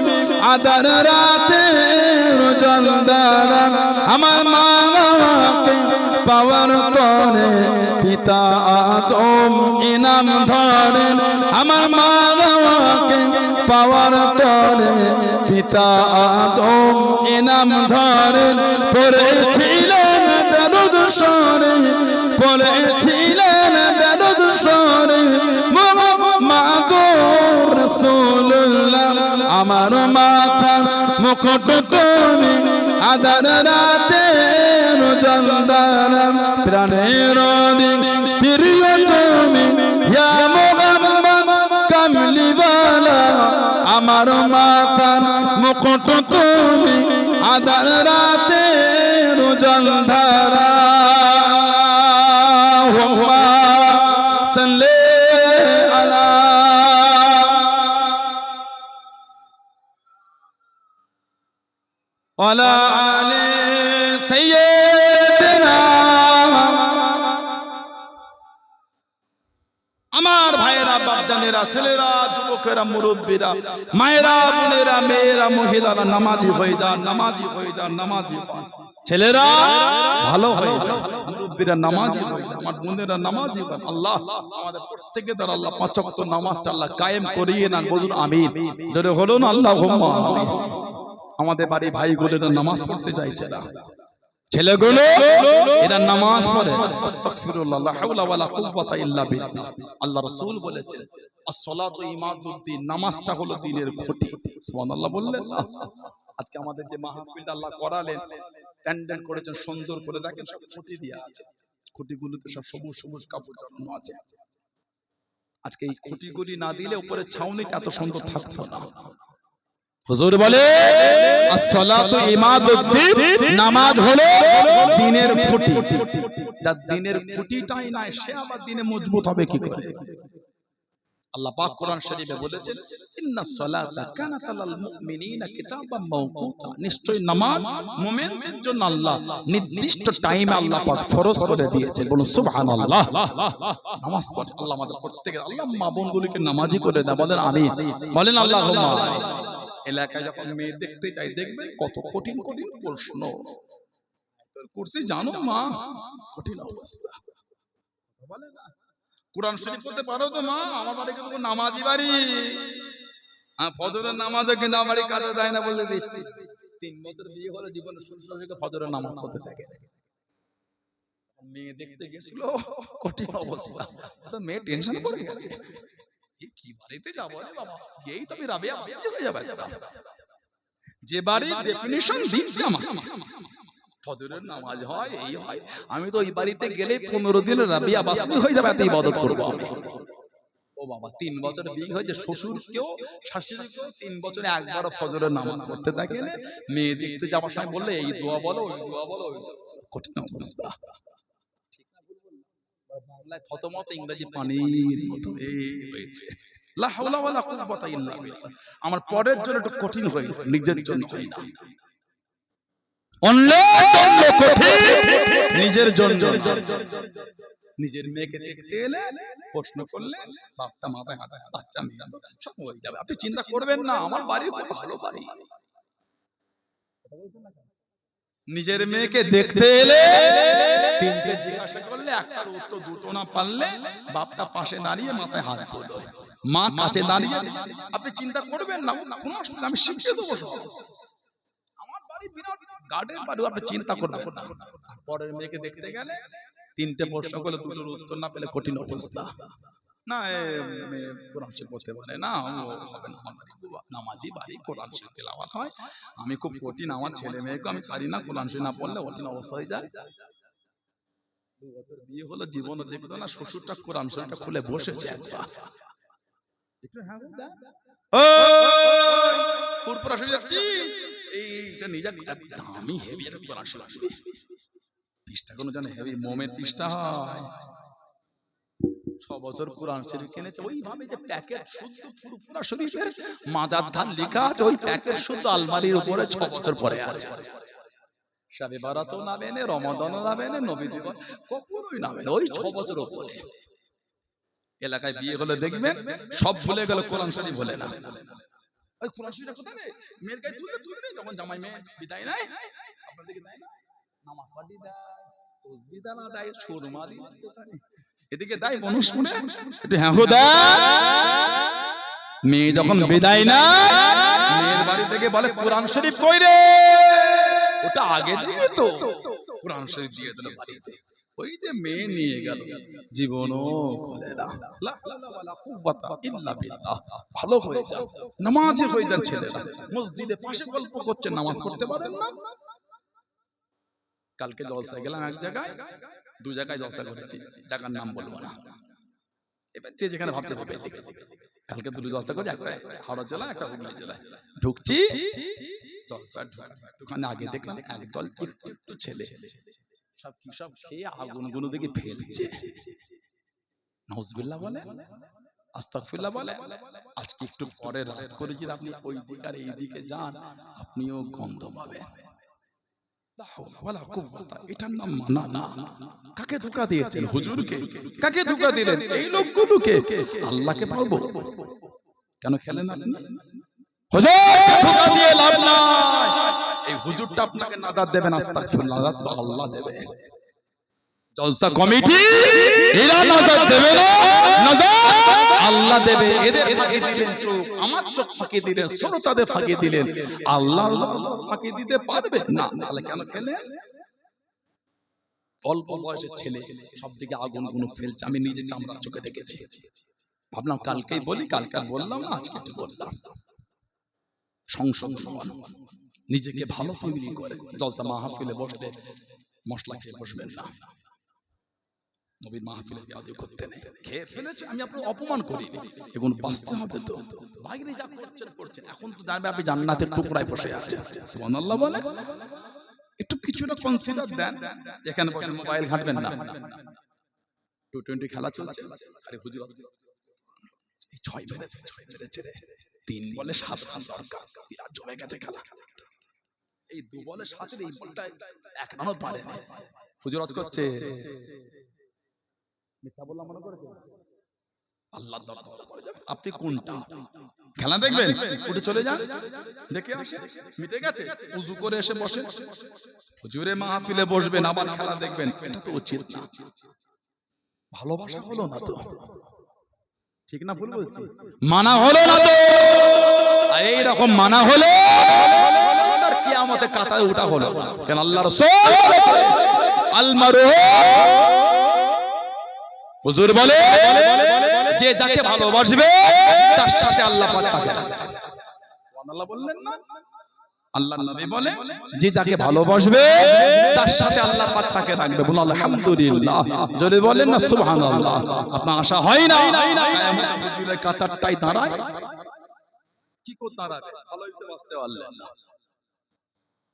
আদার রাতে রোজন্দারা আমার মাকে পাওয়ার তরে পিতা আদম ইনাম ধরেন আমার মাকে পাওয়ার তরে পিতা আদম ইনাম ধরেন পড়েছিলেন দরুদ সরে পড়েছিলেন দরুদ সরে মাগো রাসূলুল্লাহ আমার মাথা মুকুট তুমি আদার রাতে রোজন্দারা প্রাণের প্রিয় তুমি ইয়া মুহাম্মদ কামলি ওয়ালা আমার মাথা মুকুট তুমি আদার রাতে রোজন্দারা হুম্মা সাল্লি আলা ওয়ালা আলি সাইয়্যিদিনা আমার ভাইয়েরা বাপজানেরা ছেলেরা যুবকেরা মুরব্বীরা মায়েরা বোনেরা মেয়েরা মহিলারা নামাজি হয়ে যান নামাজি হয়ে যান নামাজি ছেলেরা ভালো হয়ে যান মুরব্বীরা নামাজি হয়ে যান আমার বোনেরা নামাজি হন আল্লাহ আমাদের প্রত্যেককে দ্বারা আল্লাহ পাঁচ ওয়াক্ত নামাজটা আল্লাহ কায়েম করিয়ে নেন বলুন আমিন জোরে হলো না আল্লাহুম্মা আমিন আমাদের বাড়ি ভাইগুলোরা নামাজ পড়তে চাইছে না ছেলেগুলো এরা নামাজ পড়ে আস্তাগফিরুল্লাহ লা হাওলা ওয়ালা কুওয়াতা ইল্লা বিল্লাহ আল্লাহ রাসূল বলেছেন as-সালাতু ইমাদুদ্দিন নামাজটা হলো দ্বীনের খুঁটি সুবহানাল্লাহ বললেন আজকে আমাদের যে মাহফিলটা আল্লাহ করালেন প্যান্ডেল করেছেন সুন্দর করে দেখেন সব খুঁটি দেয়া আছে খুঁটিগুলোতে সব সবুজ সবুজ কাপড় জড়ানো আছে আজকে এই খুঁটিগুলি না দিলে উপরে ছাউনিটা এত সুন্দর থাকতো না হুজুর বলে as-সালাতু ইমাদুদ্দিন নামাজ হলো দ্বীনের খুঁটি যার দ্বীনের খুঁটিটাই নাই সে আবার দ্বীনে মজবুত হবে কি করে আল্লাহ পাক কোরআন শরীফে বলেছেন ইন্নাস সালাতা কানাত আলাল মুমিনিনা কিতাবাম মাওকুতা নিশ্চয় নামাজ মুমিনদের জন্য আল্লাহ নির্দিষ্ট টাইমে আল্লাহ পাক ফরজ করে দিয়েছেন বলুন সুবহানাল্লাহ নামাজ পড়ে আল্লাহ আমাদের প্রত্যেককে আল্লাহ মা বোনগুলোকে নামাজি করে দেন বলেন আমিন বলেন আল্লাহুম্মা আমিন এলাকায় যখন মেয়ে দেখতে যাই দেখবেন কত কঠিন কঠিন প্রশ্ন করছি জানো মা কঠিন অবস্থা বলে না কুরআন শরীফ পড়তে পারো তো মা আমার বাড়ি কিন্তু নামাজি বাড়ি ফজরের নামাজও কিন্তু আমার বাড়ি কাজে যায় না বলে দিচ্ছি 3 বছর বিয়ে হলো জীবনে শুরু থেকে ফজরের নামাজ পড়তে থাকে মেয়ে দেখতে গেছিল কঠিন অবস্থা তো মেয়ে টেনশন পড়ে গেছে কি বাড়িতে যাব রে বাবা এই তো আমি রাবিয়া বাসি হয়ে যাবে যে বাড়ির ডেফিনিশন দিচ্ছে আমার ফজরের নামাজ হয় এই হয় আমি তো ওই বাড়িতে গেলে 15 দিন রাবিয়া বাসি হয়ে যাবে এত ইবাদত করব আমি ও বাবা 3 বছর বিয়ে হয়েছে শ্বশুরকেও শাশুড়িকেও 3 বছরে একবার ফজরের নামাজ পড়তে থাকে না মেয়ে দেখতে যাওয়ার সময় বললে এই দোয়া বলো ওই দোয়া বলো কঠিন অবস্থা বাংলায় থতমত ইংরেজি পানির মতো এই হয়েছে লা হাওলা ওয়ালা কুওয়াতা ইল্লা বিল্লাহ আমার পরের জন্য একটু কঠিন হয় নিজের জন্য হয় না অন্যের জন্য কঠিন নিজের জন্য নিজের মেয়েকে দেখতে এলে প্রশ্ন করলে বাপটা মাথায় হাত বাচ্চা মেয়ে সব হয়ে যাবে আপনি চিন্তা করবেন না আমার বাড়ি খুব ভালো বাড়ি নিজের মেয়েকে দেখতে এলে তিনটে জিজ্ঞাসা করলে একটার উত্তর দুটো না পারলে বাপটা পাশে দাঁড়িয়ে মাথায় হাত তোলো মা কাছে দাঁড়িয়ে আপনি চিন্তা করবেন না কোনো অসুবিধা আমি শিখিয়ে দেবো সব আমার বাড়ি বিরাট গার্ডেন বাড়ি আপনি চিন্তা করবেন না পরের মেয়েকে দেখতে গেলে তিনটে প্রশ্ন করলে দুটোর উত্তর না পেলে কঠিন অবস্থা না কোরআন শরীফ পড়তে পারে না হবে না আমার বাড়ি নামাজি বাড়ি কোরআন শরীফ তেলাওয়াত হয় আমি খুব কঠিন আমার ছেলে মেয়েকে আমি পারি না কোরআন শরীফ না পড়লে কঠিন অবস্থা হয়ে যায় 2 বছর বিয়ে হলো, জীবনে দেখতো না শ্বশুরটা কোরআন শরীফটা খুলে বসেছে একবার। একটু হ্যাঁ বলতে ও পুরপুরা শুনে যাচ্ছি এইটা নিজে দামি হেভি একটা কোরআন শরীফ পৃষ্ঠা কোনো জানে হেভি মোমের পৃষ্ঠা হয়। 6 বছর কোরআন শরীফ কিনেছে ওইভাবে যে প্যাকেট শুদ্ধ পুরপুরা শরীফের মাজার ধান লেখা আছে, ওই প্যাকেট শুদ্ধ আলমারির উপরে 6 বছর পরে আছে। শাবে বারাতও নামে না, রমাদানও নামে না, নবী দিবস কখনোই নামে না, ওই 6 বছর উপরে। এলাকায় বিয়ে হলে দেখবেন সব ভুলে গেল, কোরআন শরীফ ভুলে না। ওই কোরআন শরীফটা কোথায় রে? মেয়ের গায়ে তুলে দেয় যখন জামাই মেয়ে বিদায় নেয়, আপনাদেরকে দেয় না? নামাজ পাঠি দেয়, তসবিহ দানা দেয়, সুরমা দিয়ে এদিকে দেয় মানুষ শুনে একটু হ্যাঁ খোদা। মেয়ে যখন বিদায় না, মেয়ের বাড়ি থেকে বলে কোরআন শরীফ কই রে? ওটা আগে দিবে তো, কোরআন শরীফ দিয়ে দিল বাড়িতে। ওই যে মেয়ে নিয়ে গেল, জীবনও খুলে না। লা হাওলা ওয়ালা কুওয়াতা ইল্লা বিল্লাহ। ভালো হয়ে যাও, নামাজি হয়ে যান ছেলেরা। মসজিদে পাশে গল্প করছে, নামাজ পড়তে পারেন না। কালকে জলসায় গেলাম এক জায়গায়, 2 জায়গায় জলসা করেছি, জায়গার নাম বলবো না। এবার যে যেখানে ভাবতে হবে, কালকে 2 জলসা করেছি, একটা হাওড়া জেলা, একটা হুগলি জেলায়। ঢুকছি জলসা ঢুকার আগে দেখলাম একদল একটু ছেলে সব কি সব খেয়ে আগুনগুলো দেখে ফেলছে। নাউজুবিল্লাহ বলে, আস্তাগফিরুল্লাহ বলে। আজকে একটু পরে রাত করে যদি আপনি ওই দিকে আর এই দিকে যান, আপনিও গন্ধ পাবেন। এটার নাম মানা না। কাকে ধোঁকা দিয়েছেন? হুজুরকে। কাকে ধোঁকা দিলেন? এই লোকগুলোকে। আল্লাহকে পাবো কেন খেলেন আপনি? হুজুর ধোঁকা দিয়ে লাভ নাই। এই হুজুরটা আপনাকে নাজাত দেবেন, আস্তাগফিরুল্লাহ, নাজাত তো আল্লাহ দেবে। জলসা কমিটি এরা নাজাত দেবে না, নাজাত আল্লাহ দেবে। এদের ফাঁকি দিলেন চোখ, আমার চোখ ফাঁকি দিলেন, শ্রোতাদের ফাঁকি দিলেন, আল্লাহ ফাঁকি দিতে পারবে না। তাহলে কেন খেলেন? অল্প বয়সের ছেলে সব দিকে আগুন গুলো ফেলছে, আমি নিজে চামড়া চোখে দেখেছি। ভাবলাম কালকেই বলি, কালকে বললাম না, আজকে বললাম। সংশোধন হন, নিজেকে ভালো তৈরি করে। জলসা মাহফিলে বসলে মশলা খেয়ে বসবেন না। নবীর মাহফিলে বিয়াদবি করতে নেই। খেয়ে ফেলেছে, আমি আপনাকে অপমান করিনি, এগুলো বাঁচতে হবে তো। বাইরে যা করছেন, এখন তো জানবে আপনি জান্নাতের টুকরায় বসে আছেন। সুবহানাল্লাহ বলে। একটু কিছুটা কনসিডার দেন। এখানে বসে মোবাইল ঘাঁটবেন না। টি20 খেলা চলছে, আরে হুজুর এই 6 মেরেছে রে, 3 বলে 7 রান দরকার, বিরাট জমে গেছে খেলা। এই 2 বলে 7 এই বলটা 1 রানও পারে না। হুজুর আজ করছে মিথ্যা বললাম মনে করেছে, আল্লাহর দরবার করে যাবে। আপনি কোনটা খেলা দেখবেন? উঠে চলে যান, দেখে আসেন, মিটে গেছে। উযু করে এসে বসেন, হুজুরে মাহফিলে বসবেন, আবার খেলা দেখবেন, এটা তো উচিত না। ভালোবাসা হলো না তো, ঠিক না ভুল বলছি? মানা হলো না তো। আর এই রকম মানা হলে আর কিয়ামতে কাতারে ওঠা হলো। কেন আল্লাহর রাসূল আল মারু, হুজুর বলে যে যাকে ভালোবাসবে তার সাথে আল্লাহ পাক তাকে রাখবে। সুবহানাল্লাহ বললেন না? আল্লাহর নবী বলে যে যাকে ভালোবাসবে তার সাথে আল্লাহ পাক তাকে রাখবে। বলুন আলহামদুলিল্লাহ। যদি বলেন না সুবহানাল্লাহ, আপনার আশা হয় না কিয়ামতে হুজুরের কাতারটাই দাঁড়ায়? কি করে দাঁড়াবে? ভালোই তো বাঁচতে পারলেন না।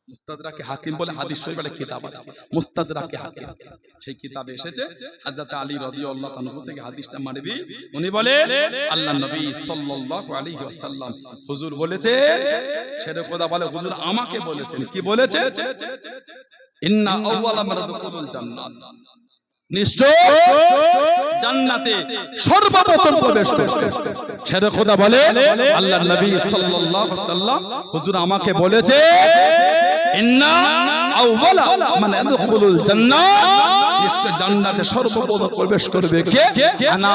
মুস্তাদরাকে হাকিম বলে হাদিস শরীফের কিতাব আছে, মুস্তাদরাকে হাকিম। সেই কিতাবে এসেছে হযরত আলী রাদিয়াল্লাহু তাআলা থেকে হাদিসটা মারবি। উনি বলে আল্লাহর নবী সাল্লাল্লাহু আলাইহি ওয়াসাল্লাম হুজুর বলেছে, শেরে খোদা বলে হুজুর আমাকে বলেছেন। কি বলেছে? ইন্না আউওয়ালা মান ইয়াদখুলুল জান্নাত, নিশ্চয় জান্নাতে সর্বপ্রথম প্রবেশ করবে। শেরে খোদা বলে আল্লাহর নবী সাল্লাল্লাহু আলাইহি ওয়াসাল্লাম হুজুর আমাকে বলেছে ইন্না আউওয়ালা মান ইয়াদখুলুল জান্নাত, নিশ্চয় জান্নাতে সর্বপ্রথম প্রবেশ করবে কে? আনা।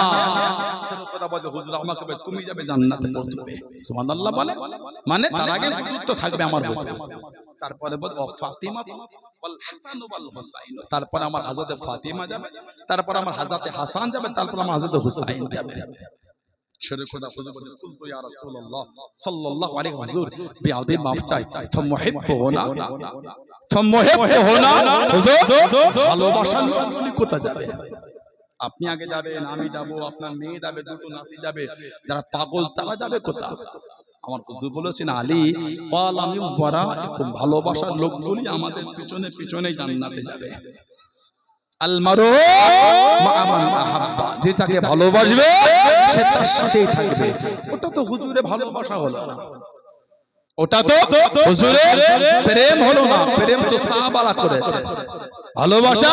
শেরে খোদা বলে হুজুর আমাকে বলে তুমি যাবে জান্নাতে প্রথমে। সুবহানাল্লাহ বলে, মানে তার আগে গুরুত্ব থাকবে আমার প্রতি। তারপরে বলে ও ফাতিমা ওয়াল হাসান ওয়াল হুসাইন, তারপর আমার হযরত ফাতিমা যাবে, তারপর আমার হযরত হাসান যাবে, তারপর আমার হযরত হুসাইন যাবে। শেরে খোদা হুজুর বলেন কুলতু ইয়া রাসূলুল্লাহ সাল্লাল্লাহু আলাইহি হুজুর বিআদি মাফ চাই ফামুহিব্বু হুনা হুজুর ভালোবাসার লোকগুলি কোথায় যাবে? আপনি আগে যাবেন, আমি যাব, আপনার মেয়ে যাবে, দুটো নাতি যাবে, যারা পাগল তারা যাবে কোথায়? আমার হুজুর বলেছেন আলী ক্বাল আমি ওয়ারা ভালোবাসার লোকগুলি আমাদের পিছনে পিছনে জান্নাতে যাবে। আল মারু মা মান আহাব্বা, যে তাকে ভালোবাসবে সে তার সাথেই থাকবে। ওটা তো হুজুরে ভালোবাসা হলো না, ওটা তো হুজুরের প্রেম হলো না, প্রেম তো সাহাবারা করেছে, ভালোবাসা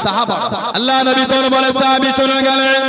সাহাবারা। আল্লাহ নবী দরবারে সাহাবী চলে গেলেন,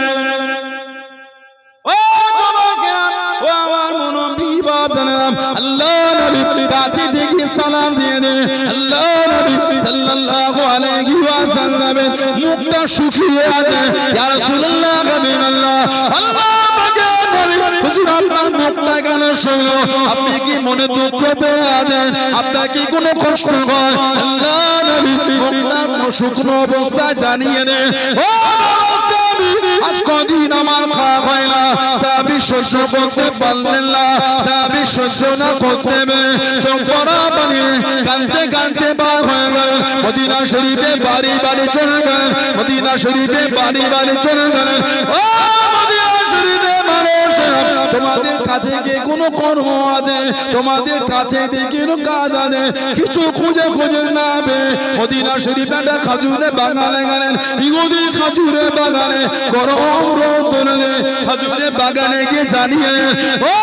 ও যুবকেরা ও আমার মুনব্বি বাপজানেরা, আল্লাহ নবী কাছে দেখি সালাম দিয়ে দে। আল্লাহ নবী সাল্লাল্লাহু আলাইহি ওয়াসাল্লামের মুখটা শুকিয়ে আছে। ইয়া রাসূলুল্লাহ হাবিবাল্লাহ, আল্লাহ পাকের নবী হুজুর আপনার মুখটা কেন শুকনো? আপনি কি মনে দুঃখ পেয়ে আছেন? আপনার কি কোনো কষ্ট হয়? আল্লাহ নবী মুখটা শুকনো অবস্থা জানিয়ে দেন। ও আজ কদিন আমার খাওয়া হয় না, সাহাবী সহ্য করতে পারলেন না, সাহাবী সহ্য না করতে পেরে চোখ পড়া বানিয়ে কাঁদতে কাঁদতে বার হয়ে গেলেন। মদিনা শরীফে বাড়ি বাড়ি চলে গেলেন, মদিনা শরীফে বাড়ি বাড়ি চলে গেলেন। ও মদিনা শরীফে মানুষ, তোমাদের কাছে কি কোনো কর্ম আছে? তোমাদের কাছে কি কোনো কাজ আছে? কিছু খুঁজে খুঁজে না পেয়ে মদিনা শরীফে একটা খাজুরের বাগানে গেলেন। ইহুদি খাজুরের বাগানে গরম রোদে খাজুরের বাগানে গিয়ে জানিয়ে, ও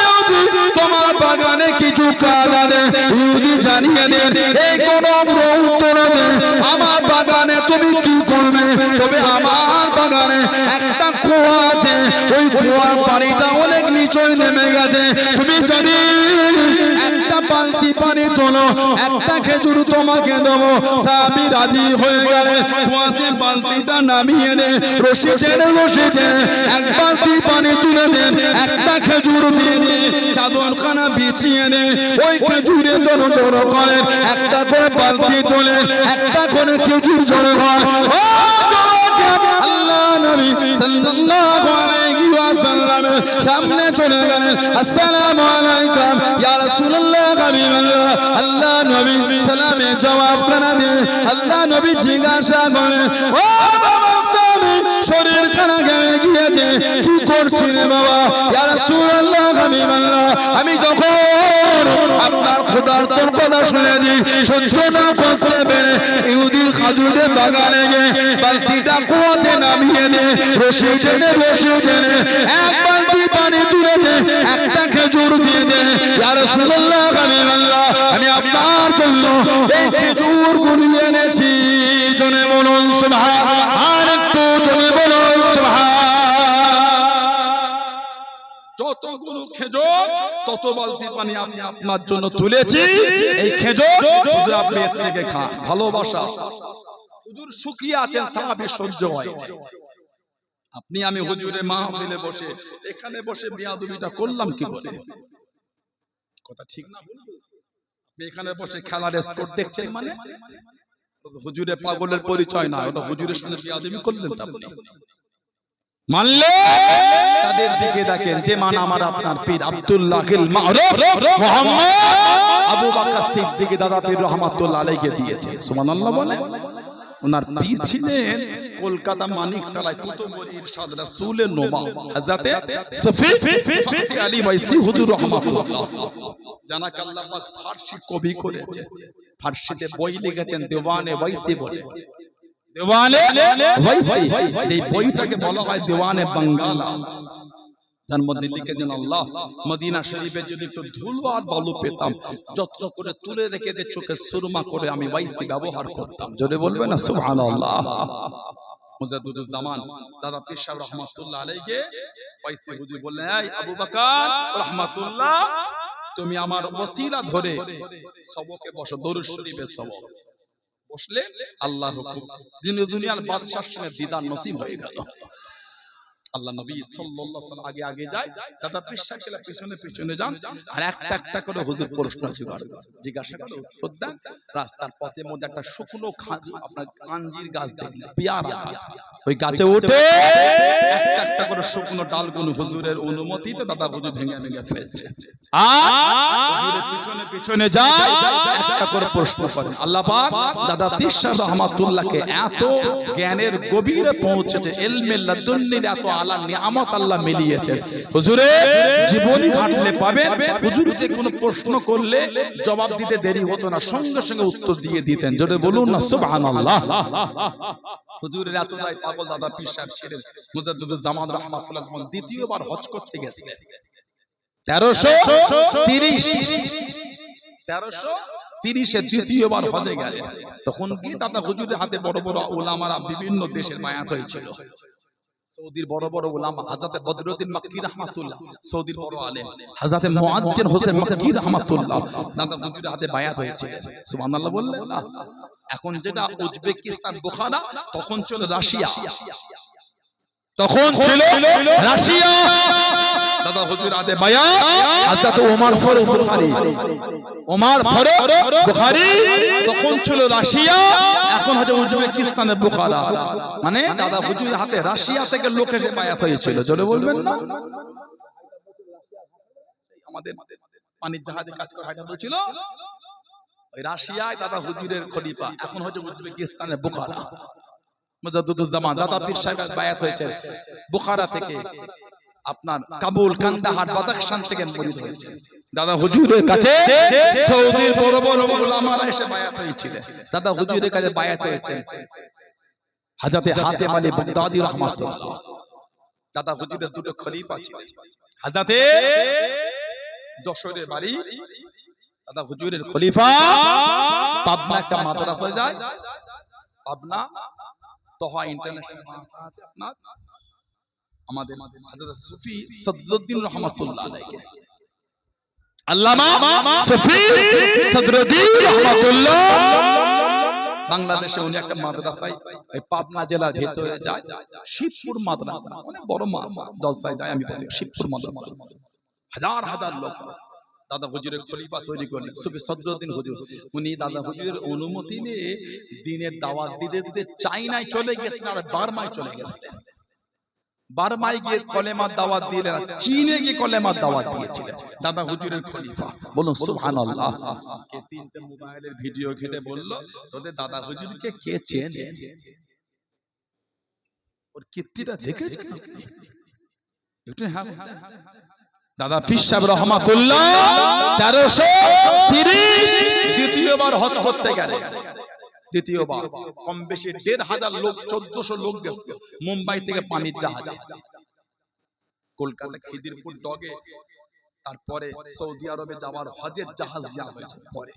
ইহুদি তোমার বাগানে কিছু কাজ আছে? ইহুদি জানিয়ে দেন, এই গরম রোদে আমার বাগানে তুমি কি করবে? তবে আমার বাগানে একটা কুয়া আছে, ওই কুয়ার পানিটা অনেক নিচে নেমে গেছে, তুমি যদি একটা বালতি পানি তোলো একটা খেজুর তোমাকে দেবো। সাহাবী রাজি হয়ে গেলে কুয়াতে বালতিটা নামিয়ে দে, রশি টেনে এক বালতি পানি তুলে দেন, একটা খেজুর দিয়ে দে, চাদরখানা বিছিয়ে দে, ওই খেজুরে জড়ো জড়ো করে একটা করে বালতি তোলে, একটা করে খেজুর জড়ো হয়। ও আল্লাহ নবী সাল্লাল্লাহু আলাইহি ওয়াসাল্লামের সামনে চলে গেলেন। আসসালামু আলাইকুম ইয়া রাসূলুল্লাহ হাবিবাল্লাহ। আল্লাহ নবী সালামে জবাব করে দেন। আল্লাহ নবী জিজ্ঞাসা করেন, ও বাবা স্বামী শরীর খানা গিয়েছে, কি করছিস রে বাবা? ইয়া রাসূলুল্লাহ হাবিবাল্লাহ, আমি যখন আপনার খোদার তোর কথা শুনেছি সহ্য না করতে পেরে ইহুদির খাজুরের বাগানে গিয়ে বালতিটা কুয়াতে নামিয়ে দে, রশি টেনে এক বালতি পানি তুলে দে, একটা খেজুর দিয়ে দে। ইয়া রাসূলুল্লাহ হাবিবাল্লাহ, আমি আপনার জন্য এই খেজুর গুলি এনেছি। জনে বলুন সুবহান, আর একটু জনে বলুন সুবহান। যতগুলো খেজুর তত বালতি পানি আমি আপনার জন্য তুলেছি, এই খেজুর হুজুর আপনি এর থেকে খান। ভালোবাসা হুজুর শুকিয়ে আছেন, সাহাবী সহ্য হয়। আপনি আমি হুজুরের মাহফিলে বসে এখানে বসে বিয়াদবিটা করলাম কি করে? কথা ঠিক না? আপনি এখানে বসে খেলার স্কোর দেখছেন, মানে হুজুরের পাগলের পরিচয় না, ওটা হুজুরের সঙ্গে বিয়াদবি করলেন। তা আপনি মানলে তাদের দিকে দেখেন, যে মান আমার আপনার পীর আব্দুল্লাহিল মারুফ মুহাম্মদ আবু বকর সিদ্দিক দাদা পীর রহমাতুল্লাহ আলাইহি দিয়েছে। সুবহানাল্লাহ বলে। ওনার পীর ছিলেন কলকাতা মানিকতলায় কুতুবুল ইরশাদ রাসূলের নোমা হযরতে সফি ফতি আলী ওয়াইসি হুজুর রহমাতুল্লাহ। জানাক আল্লাহ পাক ফারসি কবি করেছে, ফারসিতে বই লিখেছেন দেওয়ানে ওয়াইসি বলে। দেওয়ানে ওয়াইসি, যে বইটাকে বলা হয় দেওয়ানে বাঙ্গালা। যার মধ্যে লিখেছেন, আল্লাহ মদিনা শরীফে যদি একটু ধুলো আর বালু পেতাম যত্ন করে তুলে রেখে দিয়ে চোখে সুরমা করে আমি ওয়াইসি ব্যবহার করতাম। জোরে বলবেন না সুবহানাল্লাহ। মুজাদ্দিদুজ জামান দাদা পীর সাহেব রহমাতুল্লাহ আলাইহি ওয়াইসি হুজুর বললেন, এই আবু বকর রহমাতুল্লাহ, তুমি আমার ওসিলা ধরে সবকে বসো, দরুদ শরীফের সবক বসলে আল্লাহর হুকুম দিন দুনিয়ার বাদশার সঙ্গে দিদার নসিব হয়ে গেল। আল্লাহ নবী সাল্লাল্লাহু আলাইহি ওয়াসাল্লাম আগে আগে যায়, দাদা পীর সাহেব পেছনে পেছনে যান, আর একটা একটা করে হুজুর প্রশ্ন জিজ্ঞাসা করে উত্তর দেন। রাস্তার পথের মধ্যে একটা শুকনো আপনার আঞ্জির গাছ দেখলেন, পেয়ারা গাছ, ওই গাছে উঠে একটা একটা করে শুকনো ডালগুলো হুজুরের অনুমতিতে দাদা হুজুর ভেঙে ভেঙে ফেলছে, আর হুজুরের পিছনে পিছনে যায়, একটা করে প্রশ্ন করেন। আল্লাহ পাক দাদা পীর সাহেব রহমাতুল্লাহকে এত জ্ঞানের গভীরে পৌঁছেছে, ইলমে লাদুন্নির এত আলা নিয়ামত আল্লাহ মিলিয়েছেন। হুজুরে জীবনী ঘাটলে পাবেন, হুজুর যে কোনো প্রশ্ন করলে জবাব দিতে দেরি হতো না, সঙ্গে সঙ্গে উত্তর দিয়ে দিতেন। জোরে বলুন না সুবহানাল্লাহ। হুজুরের এতটাই পাগল দাদা পীর সাহেব ছিলেন, মুজাদ্দিদুল জামান রাহমাতুল্লাহ যখন দ্বিতীয়বার হজ করতে গেছিলেন 1330 দ্বিতীয়বার হজে গেলেন, তখন কি দাদা হুজুরের হাতে বড় বড় উলামারা বিভিন্ন দেশের বায়াত হয়েছিল। সৌদির বড় বড় উলামা হযরত বদরুদ্দিন মক্কি রাহমাতুল্লাহ, সৌদির বড় আলেম হযরত মুআজ্জিন হোসেন মক্কি রাহমাতুল্লাহ দাদা হুজুরের হাতে বায়াত হয়েছিল। সুবহানাল্লাহ বললেন না। এখন যেটা উজবেকিস্তান বুখারা, তখন ছিল রাশিয়া, তখন ছিল রাশিয়া। দাদা হুজুর হাতে বায়াত হযরত ওমর ফারুক বুখারী, ওমর ফারুক বুখারী তখন ছিল রাশিয়া, এখন হচ্ছে উজবেকিস্তানের বুখারা। মানে দাদা হুজুরের হাতে রাশিয়া থেকে লোক এসে বায়াত হয়েছিল। জোরে বলবেন না। আমাদের পানির জাহাজে কাজ করে হাইটা বলছিল, ওই রাশিয়ায় দাদা হুজুরের খলিফা, এখন হচ্ছে উজবেকিস্তানের বুখারা। মুজাদ্দিদুল জামান দাদা পীর সাহেব বায়াত হয়েছে বুখারা থেকে, আপনার কাবুল, কান্দাহার, বাদাখশান থেকে মুরিদ হয়েছে। দাদা হুজুরের কাছে সৌদির বড় বড় উলামারা এসে বায়াত হয়েছিলেন। দাদা হুজুরের কাছে বায়াত হয়েছেন হযরত হাতেম আলী বাগদাদী রাহমাতুল্লাহ। দাদা হুজুরের দুটো খলিফা ছিলেন, হযরত যশোরের বাড়ি দাদা হুজুরের খলিফা পাবনা একটা মাদ্রাসা যায়, পাবনা তোহা ইন্টারন্যাশনাল মাদ্রাসা আছে আপনার, আমাদের হযরত সুফি সদরুদ্দিন রহমাতুল্লাহ আলাইহি, আল্লামা সুফি সদরুদ্দিন রহমাতুল্লাহ বাংলাদেশে উনি একটা মাদ্রাসায় এই পাবনা জেলার ভিতরে যায়, শিবপুর মাদ্রাসা, অনেক বড় মাদ্রাসা, জলসায় যায় আমি বলি শিবপুর মাদ্রাসা, হাজার হাজার লোক। দাদা হুজুরের খলিফা তৈরি করলেন সুফি সদরুদ্দিন হুজুর। উনি দাদা হুজুরের অনুমতি নিয়ে দ্বীনের দাওয়াত দিতে দিতে চাইনায় চলে গেছেন, আর বার্মায় চলে গেছিলেন। বার্মায় গিয়ে কলেমার দাওয়াত দিলেন, চীনে গিয়ে কলেমার দাওয়াত দিয়েছিলেন দাদা হুজুরের খলিফা। বলুন সুবহানাল্লাহ। কে তিনটে মোবাইলের ভিডিও ঘেটে বলল, তোদের দাদা হুজুরকে কে চেনে? ওর কীর্তিটা দেখেছেন আপনি? একটু হ্যাঁ, দাদা পীর সাহেব রহমাতুল্লাহ 1330 দ্বিতীয়বার হজ করতে গেলেন। দ্বিতীয়বার কম বেশি 1500 লোক, 1400 লোক গেছে মুম্বাই থেকে পানির জাহাজে, কলকাতা খিদিরপুর ডগে, তারপরে সৌদি আরবে যাওয়ার হজের জাহাজ দেওয়া হয়েছে। পরে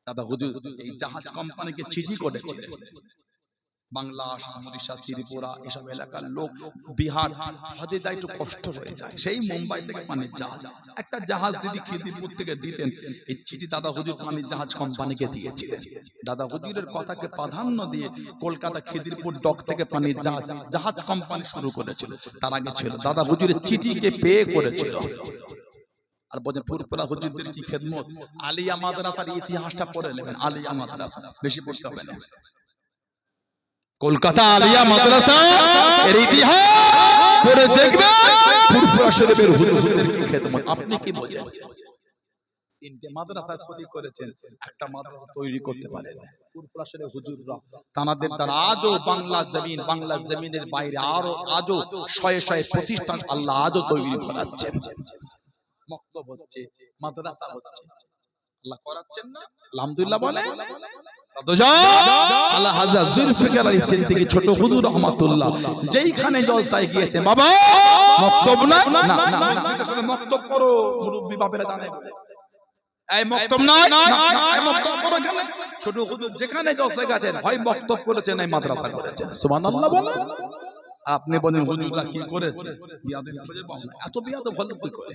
দাদা হুজুর এই জাহাজ কোম্পানিকে চিঠি করেছিলেন, বাংলা, আসাম, উড়িষ্যা, ত্রিপুরা এসব এলাকার লোক বিহার হজে যায়, একটু কষ্ট হয়ে যায়, সেই মুম্বাই থেকে পানির জাহাজ, একটা জাহাজ যদি খিদিরপুর থেকে দিতেন, এই চিঠি দাদা হুজুর পানির জাহাজ কোম্পানিকে দিয়েছিলেন। দাদা হুজুরের কথাকে প্রাধান্য দিয়ে কলকাতা খিদিরপুর ডক থেকে পানির জাহাজ কোম্পানি শুরু করেছিল। তার আগে ছিল দাদা হুজুরের চিঠিকে পে করেছিল। আর বলেন ফুরফুরা হুজুরদের কি খেদমত। আলিয়া মাদ্রাসার ইতিহাসটা পড়ে নেবেন, আলিয়া মাদ্রাসা বেশি পড়তে হবে না, কলকাতা আলিয়া মাদ্রাসা এর ইতিহাস পড়ে দেখবেন, ফুরফুরা শরীফের হুজুরদের কি খেদমত। আপনি কি বোঝেন? তিনটে মাদ্রাসা ক্ষতি করেছেন, একটা মাদ্রাসা তৈরি করতে পারেন ফুরফুরা শরীফ হুজুররা। তানাদের দ্বারা আজও বাংলা জমিনের বাইরে আরো আজও শয়ে শয়ে প্রতিষ্ঠান আল্লাহ আজও তৈরি করাচ্ছেন। মক্তব হচ্ছে, মাদ্রাসা হচ্ছে, আল্লাহ করাচ্ছেন না? আলহামদুলিল্লাহ বলে। আল্লাহ হাজরা জুলফিকার আলী সিদ্দিকী ছোট হুজুর রহমাতুল্লাহ যেইখানে জলসায় গিয়েছেন, বাবা মক্তব না, মক্তব করো, মুরব্বি বাপেরা জানে, এই মক্তব নাই, এই মক্তব করো কেন? ছোট হুজুর যেখানে জলসায় গেছেন, হয় মক্তব করেছেন, এই মাদ্রাসা করেছেন। সুবহানাল্লাহ বলেন। আপনি বলেন হুজুররা কি করেছে? বিয়াদের খুঁজে পাও না, এত বিয়াদ ভালো কি করে?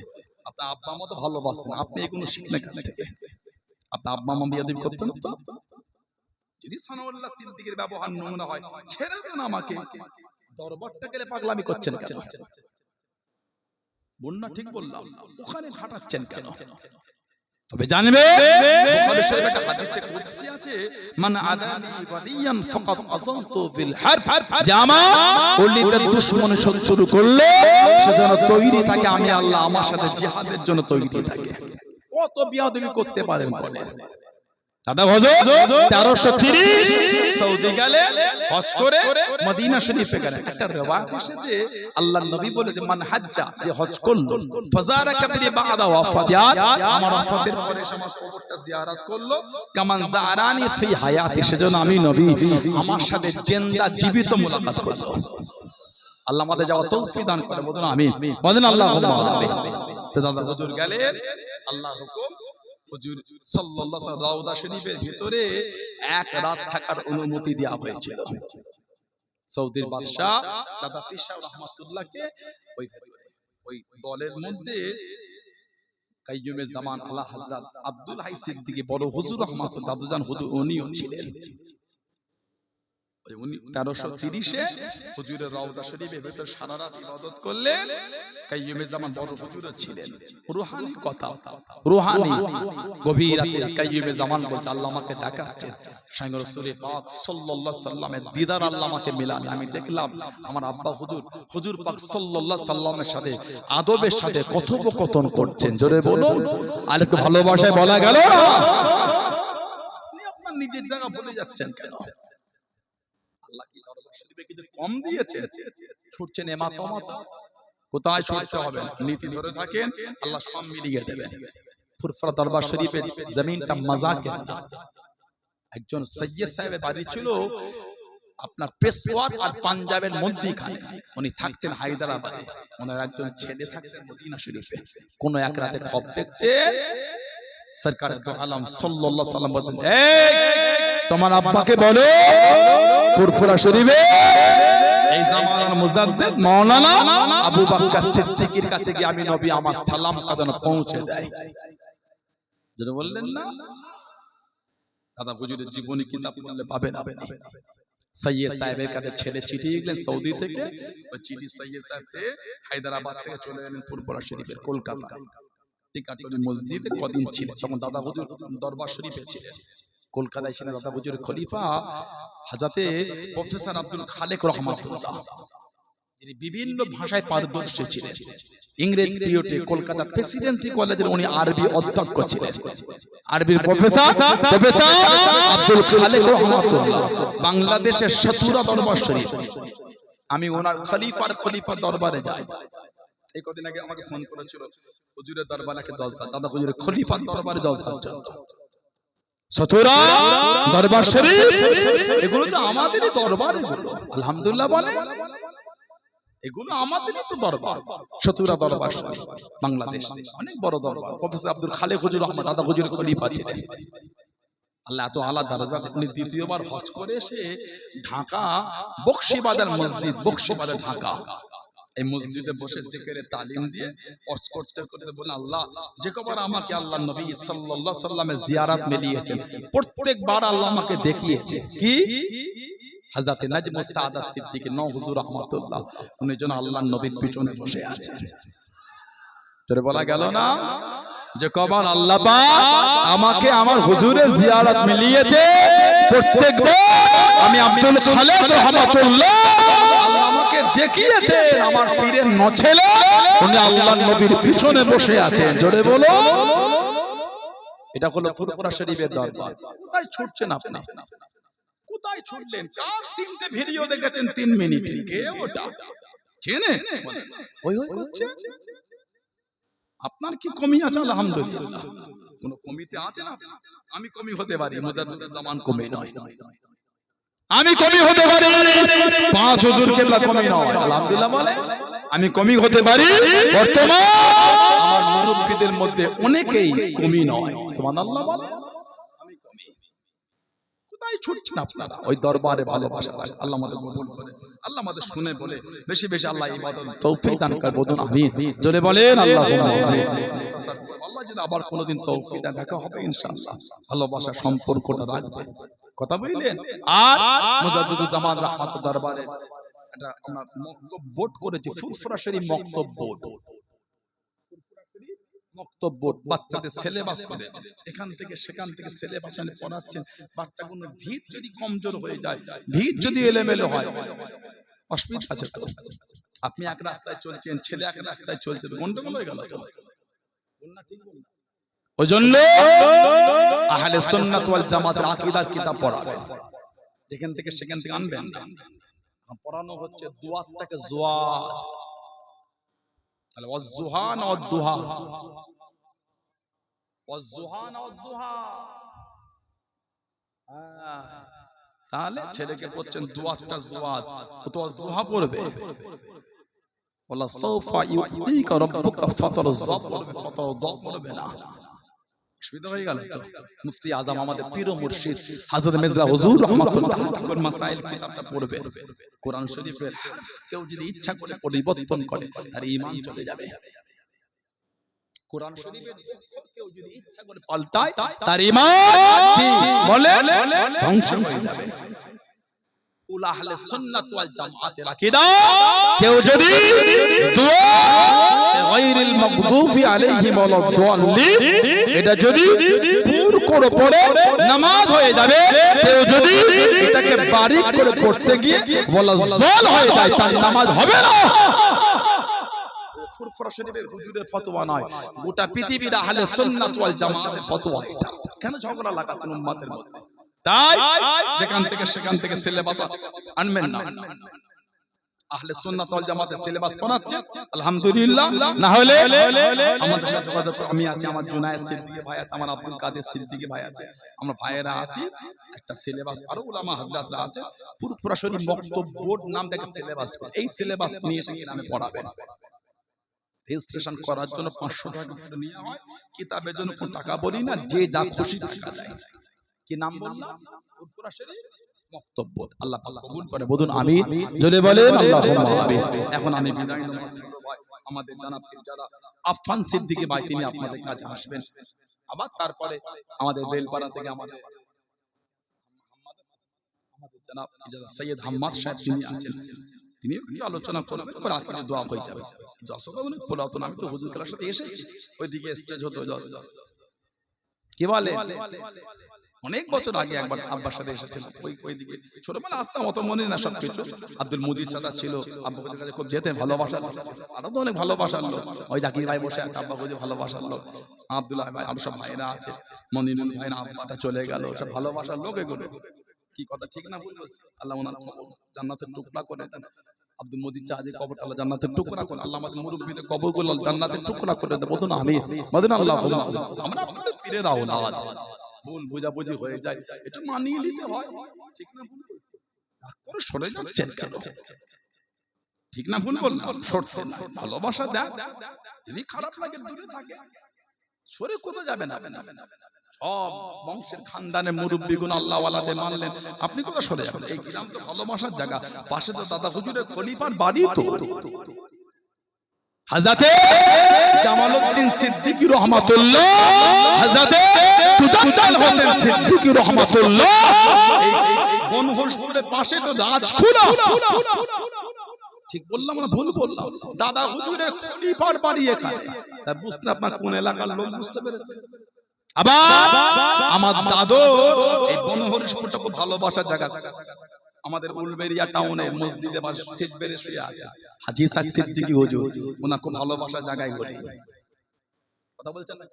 আপনার আব্বা মা তো ভালোবাসতেন, আপনি এগুলো শিখলেন কাছ থেকে? আপনার আব্বা মা বিয়াদি করতেন তো? যদি সানাউল্লাহ সিদ্দিকীর ব্যবহার নমুনা হয়, ছেড়ে দেন আমাকে, দরবারটা গেলে পাগলামি করছেন কেন? বন্যা ঠিক বললাম, ওখানে খাটাচ্ছেন কেন? তবে জানবে বুখারী শরীফে একটা হাদিসে কুদসি আছে, মান আদানি ওয়ালিয়ান ফাকাত আযানতু বিল হারব, যে আমার ওলিদের দুশমন শত্রু করলে সেজন্য তৈরি থাকে আমি আল্লাহ আমার সাথে জিহাদের জন্য তৈরি থাকে। কত বিয়াদবি করতে পারেন করেন। দাদা হুজুর 1330 সৌদি গেলে হজ করে মদিনা শরীফে গেলেন। একটা riwayat এসেছে আল্লাহর নবী বলে যে মান হাজ্জা, যে হজ করলো, ফাজারা কাবরি বাদা ওয়াফাতিয়াত, আমার ওয়াফাতের পরে আমার কবরটা জিয়ারত করলো, কামান জারানি ফি হায়াতি, সেজন্য আমি নবী আমার সাথে জিন্দা জীবিত মুলাকাত করলো। আল্লাহ আমাদের যাওয়া তৌফিক দান করে, বলুন আমিন, বলেন আল্লাহুম্মা আমিন। তো দাদা হুজুর গেলেন, আল্লাহর হুকুম, হুজুর সাল্লাল্লাহু আলাইহি ওয়াসাল্লাম রওজা শরীফের ভিতরে এক রাত থাকার অনুমতি দেওয়া হয়েছিল। সৌদির বাদশা দাদা পীর সাহেব রহমাতুল্লাহকে ওই ভিতরে ওই দলের মধ্যে কাইয়ুমে জামান আলা হযরত আব্দুল হাই সিদ্দিকী বড় হুজুর রহমাতুল্লাহ দাদুজান হুজুর উনিও ছিলেন। 1330 হুজুরের রওজা শরীফের ভিতর সারা রাত ইবাদত করলেন। কাইয়ুমে জামান বড় হুজুরও ছিলেন। রূহানি কথা, রূহানি গভীর রাতে কাইয়ুমে জামান বলছে আল্লাহ আমাকে দেখাচ্ছেন স্বয়ং রাসূল পাক সাল্লাল্লাহু আলাইহি সাল্লামের দিদার আল্লাহ আমাকে মিলালেন। আমি দেখলাম আমার আব্বা হুজুর পাক সাল্লাল্লাহু আলাইহি সাল্লামের সাথে আদবের সাথে কথোপকথন করছেন। জোরে বলুন, আর একটু ভালোবাসায় বলা গেল না? আপনি আপনার নিজের জায়গা ভুলে যাচ্ছেন কেন? আল্লাহ কি দরবার শরীফে কিছু কম দিয়েছে? ছুটছেন এমাত ওমাত, কোথায় ছুটতে হবে না, নীতি ধরে থাকেন, আল্লাহ সব মিলিয়ে দেবেন। ফুরফুরা দরবার শরীফের জমিনটা মাজাকের না। একজন সৈয়দ সাহেবের বাড়ি ছিল আপনার পেশওয়ার আর পাঞ্জাবের মধ্যখানে, উনি থাকতেন হায়দ্রাবাদে। ওনার একজন ছেলে থাকতেন মদিনা শরীফে। কোন এক রাতে খব দেখছে সরকার দু আলম সাল্লাল্লাহু আলাইহি সাল্লাম বলেন, এই তোমার আব্বাকে বলো ফুরফুরা শরীফে এই জামানার মুজাদ্দিদ মাওলানা আবু বকর সিদ্দিকীর কাছে গিয়ে আমি নবী আমার সালাম কাদানো পৌঁছে দেয়। যেন বললেন না, দাদা হুজুরের জীবনী কিতাব পড়লে পাবেন আপনি। সৈয়দ সাহেবের কাছে ছেলে চিঠি লিখলেন সৌদি থেকে, ওই চিঠি সৈয়দ সাহেব হায়দ্রাবাদ থেকে চলে গেলেন ফুরফুরা শরীফের কলকাতা। টিকাটলি মসজিদে কদিন ছিলেন, তখন দাদা হুজুর দরবার শরীফে ছিলেন। কলকাতায় ছিলেন দাদা হুজুরের খলিফা হযরতে প্রফেসর আব্দুল খালেক রহমাতুল্লাহ, যিনি বিভিন্ন ভাষায় পারদর্শী ছিলেন। ইংরেজি পিওটি কলকাতা প্রেসিডেন্সি কলেজের উনি আরবি অধ্যক্ষ ছিলেন। আরবির প্রফেসর আব্দুল খালেক রহমাতুল্লাহ বাংলাদেশের সতুরা দরবার শরীফ। আমি ওনার খলিফা দরবারে যাই। এই কদিন আগে আমাকে ফোন করেছিল, হুজুরের দরবারে একটা জলসা, দাদা হুজুরের খলিফার দরবারে জলসা চলছে। সতুরা দরবার শরীফ এগুলো তো আমাদেরই দরবার, এগুলো আলহামদুলিল্লাহ বলে, এগুলো আমাদেরই তো দরবার। সতুরা দরবার শরীফ বাংলাদেশ অনেক বড় দরবার। প্রফেসর আব্দুল খালেক হুজুর রহমান দাদা হুজুরের খলিফা ছিলেন। আল্লাহ এত আলা দরজা, উনি দ্বিতীয়বার হজ করে এসে ঢাকা বকশীবাজার মসজিদ, বকশীবাজার ঢাকা, এই মসজিদে বসে জিকিরের তালিম দিয়ে হজ করতে করতে বলেন আল্লাহ যে কবার আমাকে আল্লাহ নবী সাল্লাল্লাহু আলাইহি সাল্লামের জিয়ারত মিলিয়েছেন, প্রত্যেকবার আল্লাহ আমাকে দেখিয়েছে কি হযরত নাজমুস সাআদাত সিদ্দিকী নও হুজুর রহমাতুল্লাহ, উনি যেন আল্লাহর নবীর পিছনে বসে আছেন। তোরে বলা গেল না যে কবার আল্লাহ পাক আমাকে আমার হুজুরের জিয়ারত মিলিয়েছে, প্রত্যেকবার আমি আব্দুল খালেক রহমাতুল্লাহ আল্লাহ আমাকে দেখিয়েছে আমার পীরের নছেলে উনি আল্লাহর নবীর পিছনে বসে আছেন। জোরে বলো, এটা হলো ফুরফুরা শরীফের দরবার। কোথায় ছুটছেন আপনি? কোথায় ছুটলেন? কার তিনটে ভিডিও দেখেছেন 3 মিনিটে? কে ওটা চেনে? ওই ওই করছে। আপনার কি কমি আছে? আলহামদুলিল্লাহ, কোন কমিতে আছে না? আমি কমি হতে পারি, মুজাদ্দিদুল জামান কমি নয়। আমি কমি হতে পারি, 5 হুজুর কেবলা কমি নয়, আলহামদুলিল্লাহ বলে আমি কমি হতে পারি। বর্তমান আমার মুরব্বিদের মধ্যে অনেকেই কমি নয়, সুবহানাল্লাহ বলে আমি কমি। কোথায় ছুটছেন আপনারা? ওই দরবারে ভালোবাসা রাখেন। আল্লাহ আমাদের কবুল করে, আল্লাহ আমাদের শুনে বলে বেশি বেশি আল্লাহ ইবাদত তৌফিক দান করে, বলুন আমিন। জোরে বলেন আল্লাহুম্মা আমিন। আল্লাহ যদি আবার কোনোদিন তৌফিক দেন, দেখা হবে ইনশাআল্লাহ, ভালোবাসা সম্পর্কটা রাখবে, কথা বুঝলেন? আর মুজাদ্দিদুল জামান রাহমাতুল্লাহ দরবারে এটা আমরা মক্তব বোর্ড করেছি, ফুরফুরা শরীফ মক্তব বোর্ড, মক্তব বোর্ড বাচ্চাদের সিলেবাস করেছে, এখান থেকে সেখান থেকে সিলেবাস এনে পড়াচ্ছেন। বাচ্চাগুলোর ভিত যদি কমজোর হয়ে যায়, ভিত যদি এলোমেলো হয়, অসুবিধা আছে তো। আপনি এক রাস্তায় চলছেন, ছেলে এক রাস্তায় চলছে, গন্ডগোল হয়ে গেল তো। ওই জন্য আহলে সুন্নাত ওয়াল জামাতের আকীদার কিতাব পড়াবেন, যেখান থেকে সেখান থেকে আনবেন না। পড়ানো হচ্ছে দুয়াত থেকে জুয়াত, তাহলে ওয়াজুহান ওয়াদ দুহা, ওয়াজুহান ওয়াদ দুহা। তাহলে ছেলেকে পড়ছেন দুয়াতটা জুয়াত, ও তো ওয়াজুহা পড়বে। ওয়ালা সাউফা ইউতিকা রাব্বুকা ফাতারযা পড়বে, ফাতারযা পড়বে না। অসুবিধা হয়ে গেল তো। মুফতি আজম আমাদের পীর ও মুর্শিদ হযরত মির্জা হুজুর রাহমাতুল্লাহ আলাইহি মাসাইল কিতাবটা পড়বে। কোরআন শরীফের হরফ কেউ যদি ইচ্ছা করে পরিবর্তন করে, তার ঈমান চলে যাবে। কোরআন শরীফের অক্ষর কেউ যদি ইচ্ছা করে পাল্টায়, তার ঈমান কি বলে ধ্বংস হয়ে যাবে। কুল আহলে সুন্নাত ওয়াল জামাতের আকীদা, কেউ যদি দুআ গায়রিল মাগদুবি আলাইহিম ওয়ালাদ-দাল্লিন এটা যদি পুরো করে পড়ে নামাজ হয়ে যাবে। কেউ যদি এটাকে বারিক করে পড়তে গিয়ে ওয়ালা জাল হয়ে যায়, তার নামাজ হবে না। ফুরফুরা শরীফের হুজুরের ফতোয়া নয়, গোটা পৃথিবীর আহলে সুন্নাত ওয়াল জামাতের ফতোয়া এটা। কেন ঝগড়া লাগাচ্ছেন উম্মতের মধ্যে? তাই যেখান থেকে সেখান থেকে সিলেবাস আনবেন না। আহলে সুন্নাত ওয়াল জামাতের সিলেবাস পড়াচ্ছে আলহামদুলিল্লাহ। না হলে আমাদের সাথে যোগাযোগ, আমি আছি, আমার জুনায়েদ সিদ্দিকী ভাই আছে, আমার আব্দুল কাদের সিদ্দিকী ভাই আছে, আমরা ভাইয়েরা আছি। একটা সিলেবাস আরো উলামা হযরতরা আছে, ফুরফুরা শরীফ মক্তব বোর্ড নাম থেকে সিলেবাস, এই সিলেবাস নিয়ে এসে গ্রামে পড়াবেন। রেজিস্ট্রেশন করার জন্য 500 টাকা করে নেওয়া হয়, কিতাবের জন্য কোনো টাকা বলি না, যে যা খুশি টাকা দেয়। কি নাম বললাম? ফুরফুরা শরীফ মক্তব বোর্ড। আল্লাহ পাক কবুল করে, বলুন আমিন, জোরে বলেন আল্লাহুম্মা আমিন। এখন আমি বিদায় নেব। ভাই আমাদের জানাব যারা আফফান সিদ্দিকী ভাই, তিনি আপনাদের কাছে আসবেন। আবার তারপরে আমাদের বেলপাড়া থেকে আমাদের জানাব সৈয়দ হাম্মাদ সাহেব তিনি আছেন, তিনি কি আলোচনা করবেন, করে আখিরে দোয়া হয়ে যাবে। জলসাটা অনেক পুরাতন, আমি তো হুজুর কালার সাথে এসেছি, ওইদিকে স্টেজ হতো জলসা। কি বলে অনেক বছর আগে একবার আব্বার সাথে এসেছিলাম, ওইদিকে ছোটবেলা আসতাম, অত মনে না সবকিছু। আব্দুল মুদির চাচা ছিল, আব্বা হুজুরের কাছে খুব যেতে ভালোবাসার, আরো তো অনেক ভালোবাসার লোক। ওই জাকির ভাই বসে আছে, আব্বা হুজুর ভালোবাসার লোক, আব্দুল্লাহ ভাই, আরো সব ভাইরা আছে, মনিরুল ভাই, আব্বাটা চলে গেল, সব ভালোবাসার লোক এগুলো। কি কথা ঠিক না ভুল বলছি? আল্লাহ ওনার জান্নাতের টুকরা করে দেন। আব্দুল মুদির চাচা কবরটা আল্লাহ জান্নাতের টুকরা করে, আল্লাহ আমাদের মুরব্বিদের কবরগুলো জান্নাতের টুকরা করে দেন। বলুন আমিন, বলুন আল্লাহুম্মা। আমরা আপনাদের পীরের আওলাদ, ভুল বোঝাবুঝি হয়ে যায়, এটা মানিয়ে নিতে হয়। ঠিক না ভুল বলছি? রাগ করে সরে যাচ্ছেন কেন? ঠিক না ভুল বললাম? সরতে না, ভালোবাসা দেন। যদি খারাপ লাগে দূরে থাকে, সরে কোথাও যাবে না। সব বংশের খানদানের মুরব্বিগুণ আল্লাহ ওয়ালাদের মানলেন, আপনি কোথাও সরে যাবেন? এই গ্রাম তো ভালোবাসার জায়গা, পাশে তো দাদা হুজুরের খলিফার বাড়ি তো। হযরতে জামালউদ্দিন সিদ্দিকী রাহমাতুল্লাহ, হযরতে তুজাদ্দাল হোসেন সিদ্দিকী রাহমাতুল্লাহ, এই বনহরপুরের পাশে তো রাজখোলা। ঠিক বললাম না ভুল বললাম? দাদা হুজুরের খলিফার বাড়ি এখানে। তা বুঝতে আপনার কোন এলাকার লোক বুঝতে পেরেছে? আবার আমার দাদু এই বনহরপুরটা খুব ভালোবাসার জায়গা। আমাদের উলবেরিয়া টাউনে মসজিদে বা সিটবেরে শুয়ে আছে হাজী সাক সিদ্দিকী হুজুর, ওনার খুব ভালোবাসার জায়গায় গলি। কথা বলছেন না?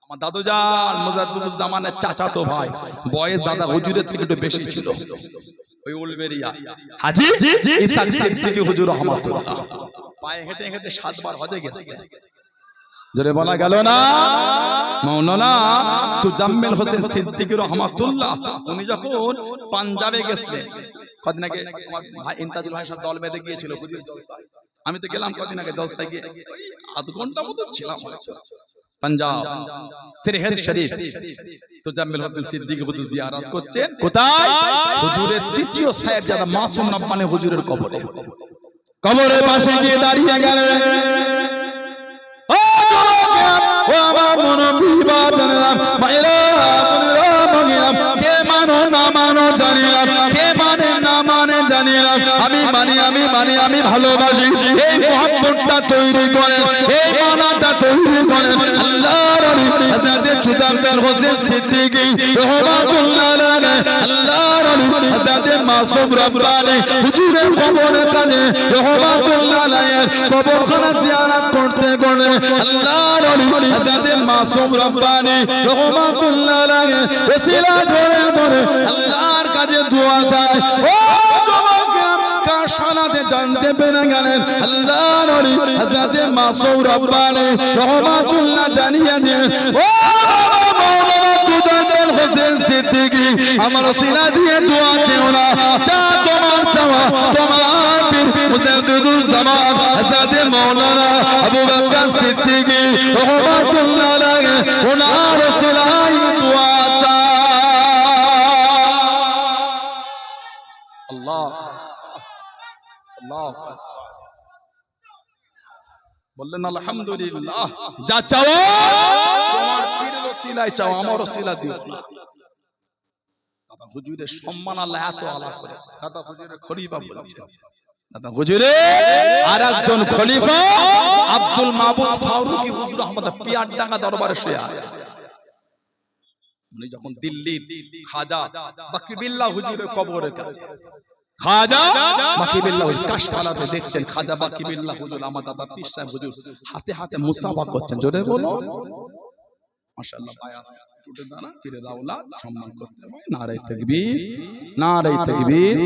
আমার দাদু জান মুজাদ্দুদুজ জামানের চাচাতো ভাই, বয়স দাদা হুজুরের থেকে একটু বেশি ছিল। ওই উলবেরিয়া হাজী ইসাক সিদ্দিকী হুজুর রাহমাতুল্লাহ পায়ে হেঁটে হেঁটে 7 বার হজে গেছে। জোরে বলা গেল না? মাওলানা তুজাম্মিল হোসেন সিদ্দিকী রাহমাতুল্লাহ উনি যখন পাঞ্জাবে গেছিলেন, কদিন আগে আমার ভাই ইন্তাজুল ভাই সব দল বেঁধে গিয়েছিল হুজুর জলসায়। আমি তো গেলাম কদিন আগে জলসায়, গিয়ে ওই আধ ঘন্টা মতো ছিলাম পাঞ্জাব সিরহেদ শরীফ। তুজাম্মিল হোসেন সিদ্দিকী হুজুর জিয়ারত করছেন কোথায়? হুজুরের দ্বিতীয় সাহেবজাদা মাসুম রব্বানী হুজুরের কবরে। কবরের পাশে গিয়ে দাঁড়িয়ে গেলেন। ও আমার মুরব্বি বাবারা, ভাইরা বোনেরা, ভগিরা, কে মানো না মানো জানি না, কে মানে না মানে জানি না, আমি মানি আমি ভালোবাসি এই মোহাম্মদটা তৈরি করেন এই মানাটা তৈরি করেন আল্লাহর ওলি হযরত জুদারদার হোসেন সিদ্দিকী রাহমাতুল্লাহ আলাইহি আল্লাহর ওলি হযরত মাসুম রব্বানী হুজুরের কবরের কাছে রাহমাতুল্লাহ আলাইহি কবরখানা জিয়ারত করতে করতে আল্লাহর ওলি হযরত মাসুম রব্বানী রাহমাতুল্লাহ আলাইহি ওসিলা ধরে ধরে আল্লাহর কাছে দোয়া চায় ও যুবক কার সালাতে জানতে পেরে গেলেন আল্লাহর ওলি হযরত মাসুম রব্বানী রাহমাতুল্লাহ জানিয়ে দেন ও মাওলানা জুদারদার হোসেন সিদ্দিকী আমার সিনা দিয়ে দোয়া চেও না যা তোমার চাওয়া তোমার পীর মুজাদ্দিদুল জামান হযরত মাওলানা আবু বকর সিদ্দিকী রাহমাতুল্লাহ আলাইহি ওনার সিলাই দোয়া চা আল্লাহ আল্লাহ বললেন আলহামদুলিল্লাহ যা চাও তোমার পীরের ওসিলায় চাও আমার ওসিলা দিও না দাদা হুজুরের সম্মান আল্লাহ এত আলা করেছে দাদা হুজুরের খলিফা বলেছে দাদা হুজুরে আরেকজন খলিফা আব্দুল মাবুদ ফারুকী হুজুর আহমদ পিয়ারডাঙ্গা দরবারে শুয়ে আছে উনি যখন দিল্লির খাজা বাকিবিল্লাহ হুজুরের কবরের কাছে খাজা বাকিবিল্লাহ হুজুর কাশফালাতে দেখছেন খাজা বাকিবিল্লাহ হুজুর আমার দাদা পীর সাহেব হুজুর হাতে হাতে মুসাফা করছেন জোরে বলো মাশাআল্লাহ বায়াস টুটে দানা পীরের আওলাদ সম্মান করতে হয় নারে তাকবীর